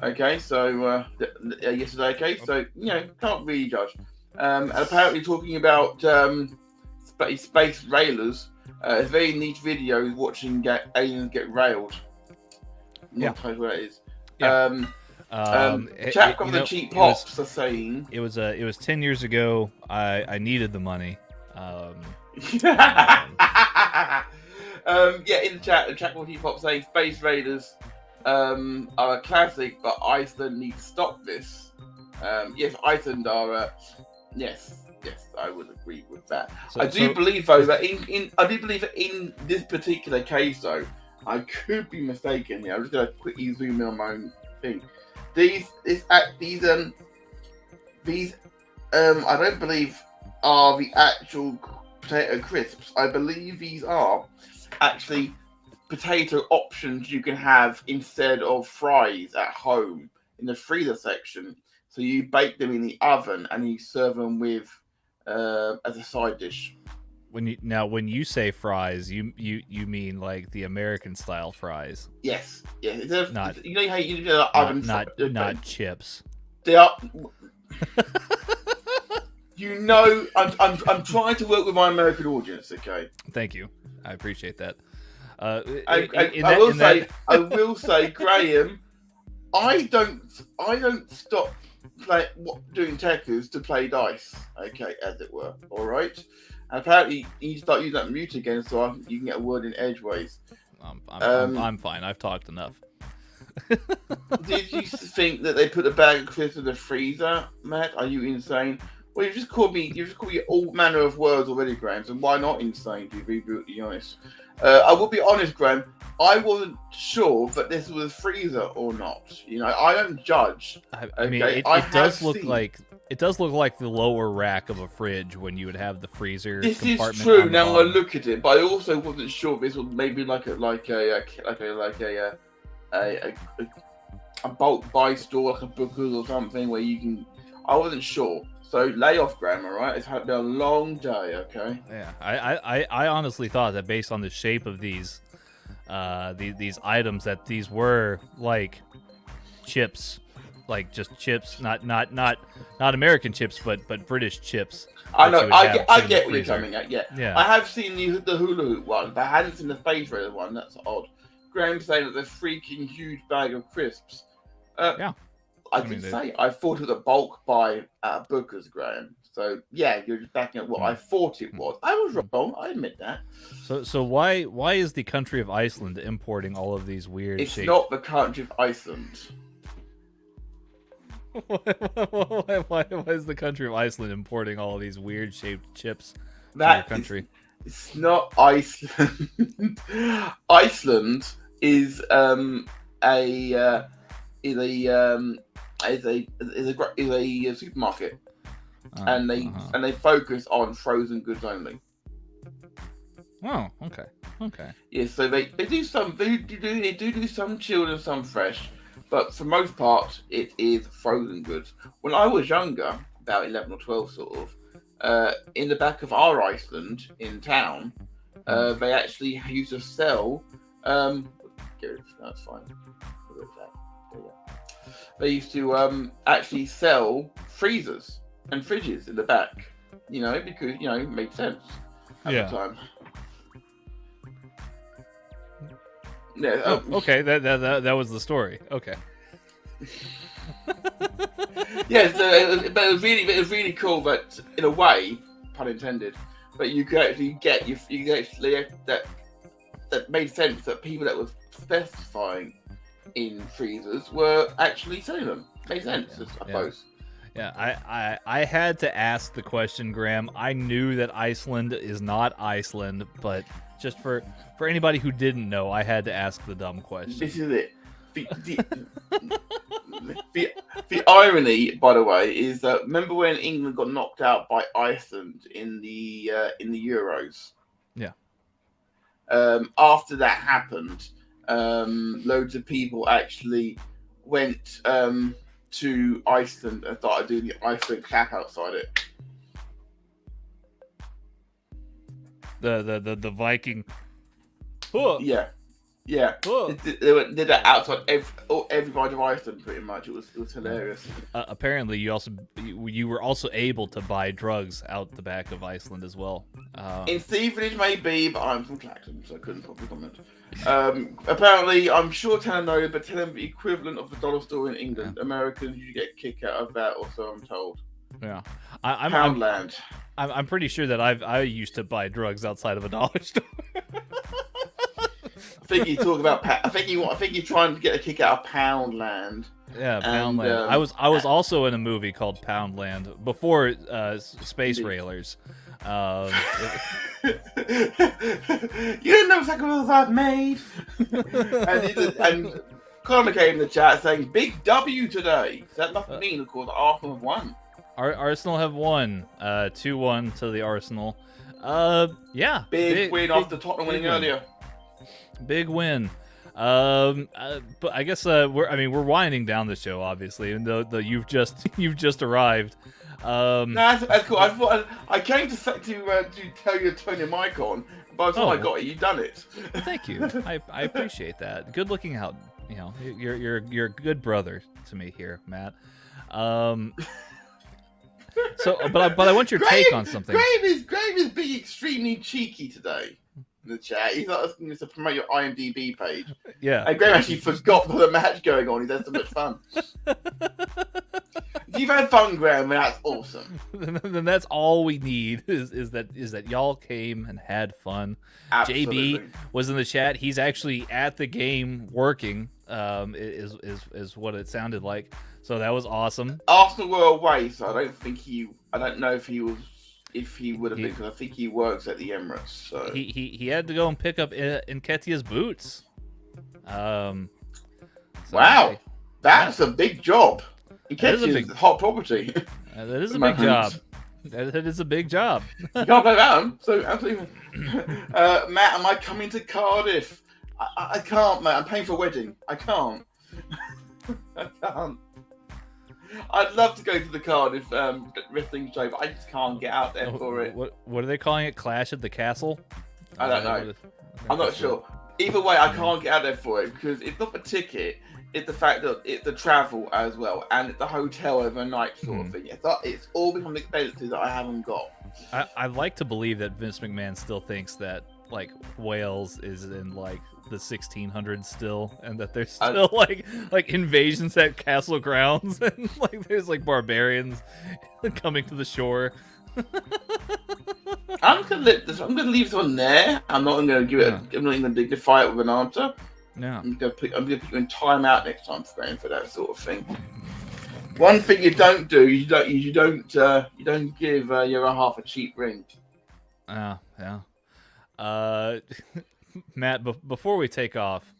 Okay, so yesterday. Okay, so can't really judge. And apparently talking about space railers, it's a very neat video watching aliens get railed. Not quite where it is. Chap got the cheap pops are saying it was 10 years ago. I needed the money. In the chat got cheap pops saying Space Raiders are a classic, but Iceland needs to stop this. Yes, Iceland are. Yes, I would agree with that. I do believe though that in this particular case though, I could be mistaken here. I'm just gonna quickly zoom in on my own thing. These I don't believe are the actual potato crisps. I believe these are actually potato options you can have instead of fries at home in the freezer section. So you bake them in the oven and you serve them with as a side dish. When you say fries, you mean like the American style fries? Yes. Not, you know how you do the oven? Not chips. They are. I'm trying to work with my American audience. Okay. Thank you. I appreciate that. I will say, Graham, I don't stop doing Tekkers to play dice. Okay, as it were. All right. And apparently, you start using that mute again, so you can get a word in edgeways. I'm fine. I've talked enough. Did you think that they put a bag of crisps in the freezer, Matt? Are you insane? Well, you've just called me all manner of words already, Graham. So why not insane? To be brutally honest, I will be honest, Graham. I wasn't sure that this was a freezer or not. I don't judge. I mean, it does look like the lower rack of a fridge when you would have the freezer. This compartment is true. on the Now bottom. I look at it, but I also wasn't sure if this was maybe like a bulk buy store, like a Booker's or something where you can. I wasn't sure. So lay off, Graham, all right? It's been a long day, okay? Yeah, I honestly thought that based on the shape of these items that these were like chips like just chips, not American chips, but British chips. I know. I get what you're freezer. coming at. Yeah. Yeah. I have seen the hula hoop one, but I hadn't seen the phase raider one. That's odd. Graham's saying that there's a freaking huge bag of crisps. Yeah. I did say I thought it was a bulk buy at Booker's, Graham. So yeah, you're just backing up what I thought it was. I was wrong. I admit that. So why is the country of Iceland importing all of these weird? It's not the country of Iceland. why is the country of Iceland importing all of these weird shaped chips to your country? It's not Iceland. Iceland is a supermarket, and they focus on frozen goods only. Oh, okay. Yeah, so they do some chilled and some fresh, but for most part it is frozen goods. When I was younger, about 11 or 12 sort of, in the back of our Iceland in town, they actually used to sell that's fine. They used to actually sell freezers and fridges in the back, because it made sense at the time. Yeah. Okay. That was the story. Okay. Yeah. So, but it was really cool that, in a way, pun intended, but you could actually get that made sense that people that were specifying in freezers were actually selling them. Made sense, I suppose. Yeah, I had to ask the question, Graham. I knew that Iceland is not Iceland, but just for anybody who didn't know, I had to ask the dumb question. This is it. The irony, by the way, is that remember when England got knocked out by Iceland in the Euros? Yeah. After that happened, loads of people actually went to Iceland and started doing the Iceland clap outside it. The Viking. Yeah. They did that outside everybody of Iceland, pretty much. It was hilarious. Apparently, you were also able to buy drugs out the back of Iceland as well. In Stevenage, maybe, but I'm from Clacton, so I couldn't probably comment. Apparently, I'm sure Tanner knows, but tell him the equivalent of the dollar store in England. Yeah. Americans, you get a kick out of that, or so I'm told. Yeah, Poundland. I'm pretty sure that I used to buy drugs outside of a dollar store. I think you talk about. I think you're trying to get a kick out of Poundland. Yeah, Poundland. I was also in a movie called Poundland before Space Railers. You didn't know sacrifices I've made. and Connor came in the chat saying big W today. So that must mean, of course, Arsenal have won. Arsenal have won. 2-1 to the Arsenal. Yeah. Big win after Tottenham winning earlier. Big win. But I guess we're winding down the show, obviously, even though you've just arrived. No, that's cool. I thought I came to tell you to turn your mic on. By the time I got it, you've done it. Thank you. I appreciate that. Good looking out. You're a good brother to me here, Matt. But I want your take on something. Graham is being extremely cheeky today in the chat. He's asking us to promote your IMDb page. Yeah. And Graham actually forgot the match going on. He's had so much fun. If you've had fun, Graham, that's awesome. Then that's all we need is that y'all came and had fun. Absolutely. JB was in the chat. He's actually at the game working. Is what it sounded like. So that was awesome. Arsenal were away, so I don't know if he would have been, because I think he works at the Emirates. So he had to go and pick up Nketiah's boots. Wow, that's a big job. Nketiah's hot property. That is a big job. That is a big job. You can't play that one. So absolutely. Matt, am I coming to Cardiff? I can't, Matt. I'm paying for a wedding. I can't. I can't. I'd love to go to the Cardiff wrestling show, but I just can't get out there for it. What are they calling it? Clash at the Castle? I don't know. I'm not sure. Either way, I can't get out there for it because it's not a ticket. it's the fact that it's the travel as well, and it's the hotel overnight sort of thing. It's all become expenses that I haven't got. I'd like to believe that Vince McMahon still thinks that like Wales is in like the 1600s still, and that there's still like invasions at castle grounds, and like there's like barbarians coming to the shore. I'm gonna leave this one there. I'm not gonna give it. I'm not even gonna dignify it with an answer. No. I'm gonna put you in timeout next time for that sort of thing. One thing you don't do, you don't give your other half a cheap ring. Yeah. Matt, before we take off,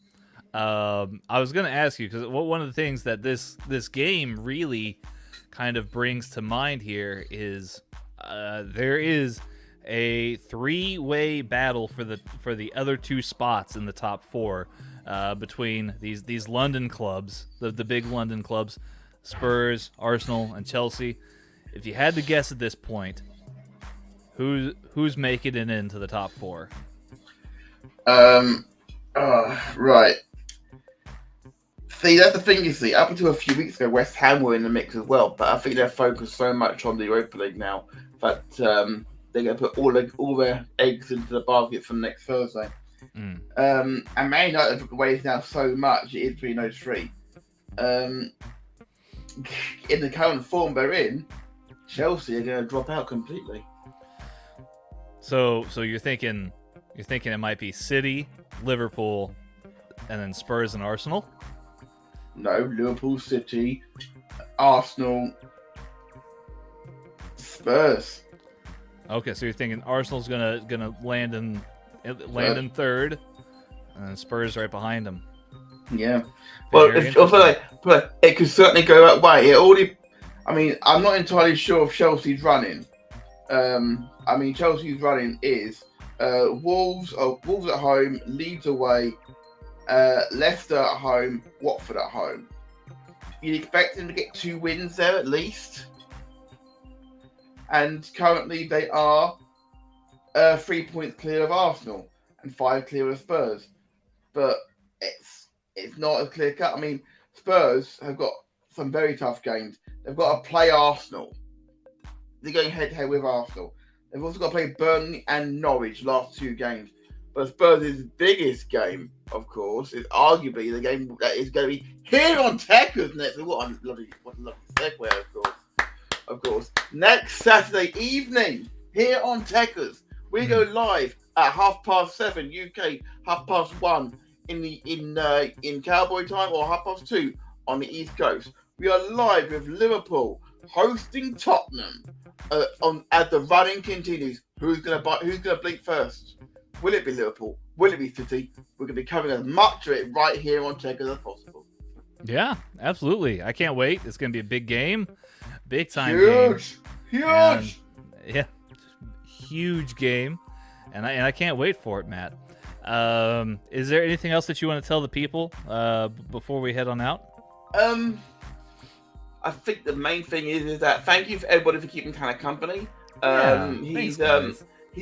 I was going to ask you, because one of the things that this game really kind of brings to mind here is there is a three-way battle for the other two spots in the top four between these London clubs, the big London clubs, Spurs, Arsenal, and Chelsea. If you had to guess at this point, who's making it into the top four? Right. See, that's the thing. You see, up until a few weeks ago, West Ham were in the mix as well, but I think they're focused so much on the Europa League now that they're going to put all their eggs into the basket for next Thursday. And Man United took away now so much; it is between those three. In the current form they're in, Chelsea are going to drop out completely. So you're thinking it might be City, Liverpool, and then Spurs and Arsenal? No, Liverpool, City, Arsenal, Spurs. Okay, so you're thinking Arsenal's gonna land in third, and then Spurs right behind them. Yeah. Well, it could certainly go that way. I'm not entirely sure if Chelsea's running. Chelsea's running is Wolves at home, Leeds away, Leicester at home, Watford at home. You'd expect them to get 2 wins there at least. And currently they are 3 points clear of Arsenal and 5 clear of Spurs. But it's not as clear cut. Spurs have got some very tough games. They've got to play Arsenal. They're going head-to-head with Arsenal. They've also got to play Burnley and Norwich last 2 games. But Spurs' biggest game, of course, is arguably the game that is going to be here on Tekkers next. What a lovely segue, of course. Next Saturday evening, here on Tekkers, we go live at 7:30 UK, 1:30 in Cowboy time, or 2:30 on the East Coast. We are live with Liverpool hosting Tottenham as the running continues. Who's gonna blink first? Will it be Liverpool? Will it be City? We're gonna be covering as much of it right here on Tekkers as possible. Yeah, absolutely. I can't wait. It's gonna be a big game, big time huge. Huge game, and I can't wait for it, Matt. Is there anything else that you want to tell the people before we head on out? I think the main thing is that thank you for everybody for keeping Tanner company. He's done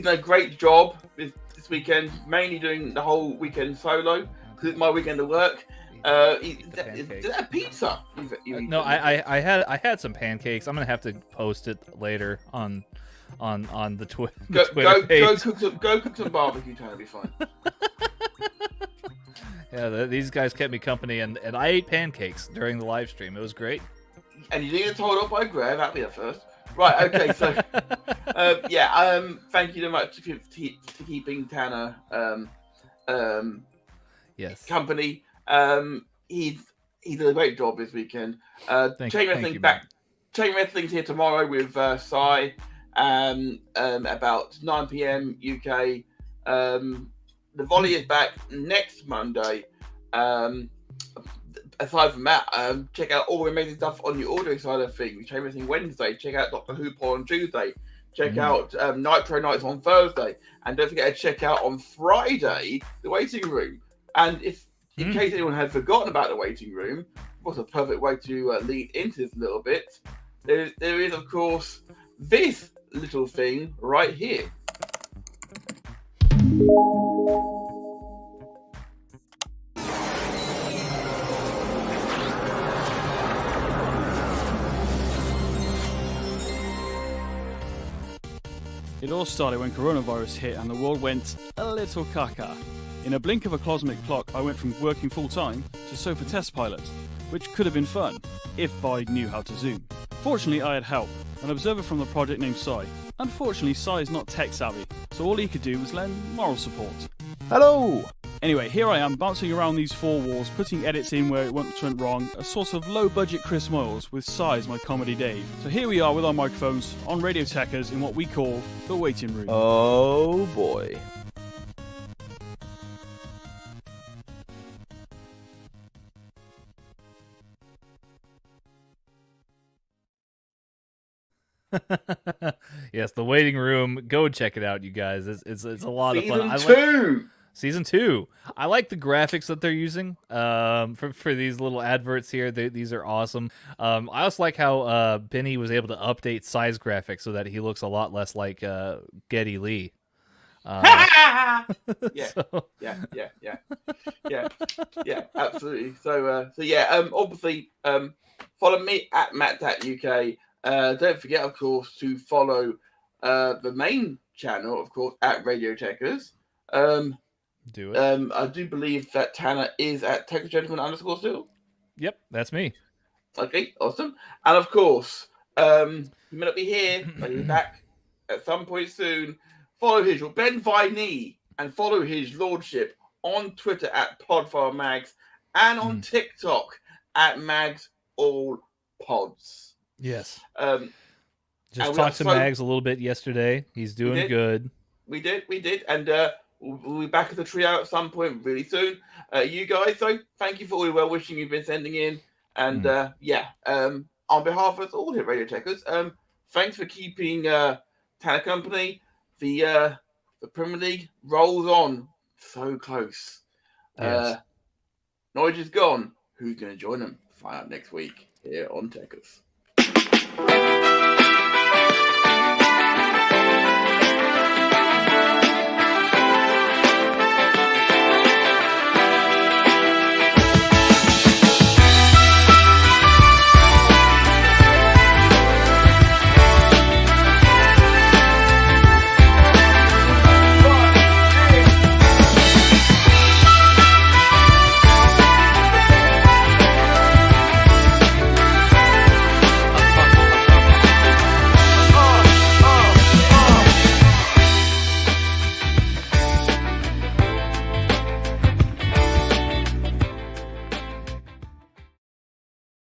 a great job this weekend, mainly doing the whole weekend solo because it's my weekend of work. Is that pizza? No, I had some pancakes. I'm gonna have to post it later on the Twitter page. Go cook some barbecue, Tanner. It'll be fine. Yeah, these guys kept me company, and I ate pancakes during the live stream. It was great. And you didn't get told off by Greg. That'd be the first. Right. Okay. So, thank you so much for keeping Tanner company. He did a great job this weekend. Chain Wrestling's here tomorrow with Sai. About 9 p.m. UK. The volley is back next Monday. Aside from that, check out all the amazing stuff on the audio side of things. Chain Wrestling Wednesday. Check out Dr. Who on Tuesday. Check out Nitro Nights on Thursday. And don't forget to check out on Friday the Waiting Room. And in case anyone had forgotten about the Waiting Room, what's a perfect way to lead into this a little bit? There is, of course, this little thing right here. It all started when coronavirus hit and the world went a little caca. In a blink of a cosmic clock, I went from working full-time to sofa test pilot, which could have been fun, if I knew how to zoom. Fortunately, I had help, an observer from the project named Sai. Unfortunately, Sai is not tech-savvy, so all he could do was lend moral support. Hello! Anyway, here I am, bouncing around these four walls, putting edits in where it once went wrong, a sort of low-budget Chris Moyles, with Sai as my comedy Dave. So here we are with our microphones, on Radio Tekkers, in what we call the waiting room. Oh boy. Yes, the waiting room. Go check it out, you guys. It's a lot of fun. Season 2. I like the graphics that they're using for these little adverts here. These are awesome. I also like how Benny was able to update size graphics so that he looks a lot less like Geddy Lee. Yeah, absolutely. So obviously, follow me at Matt.uk. Don't forget, of course, to follow the main channel, of course, at Radio Tekkers. Do it. I do believe that Tanner is at Tekkers Gentleman _ still. Yep, that's me. Okay, awesome. And of course, he may not be here, but he'll be back at some point soon. Follow his Ben Viney and follow his lordship on Twitter at PodfileMags and on TikTok at MagsAllPods. Yes. Just talked to Mags a little bit yesterday. He's doing good. We did. And we'll be back at the trio at some point really soon. You guys, so thank you for all the well wishing you've been sending in. And on behalf of us all here at Radio Tekkers, thanks for keeping Tanner company. The Premier League rolls on so close. Yes. Knowledge is gone. Who's going to join them? Find out next week here on Tekkers.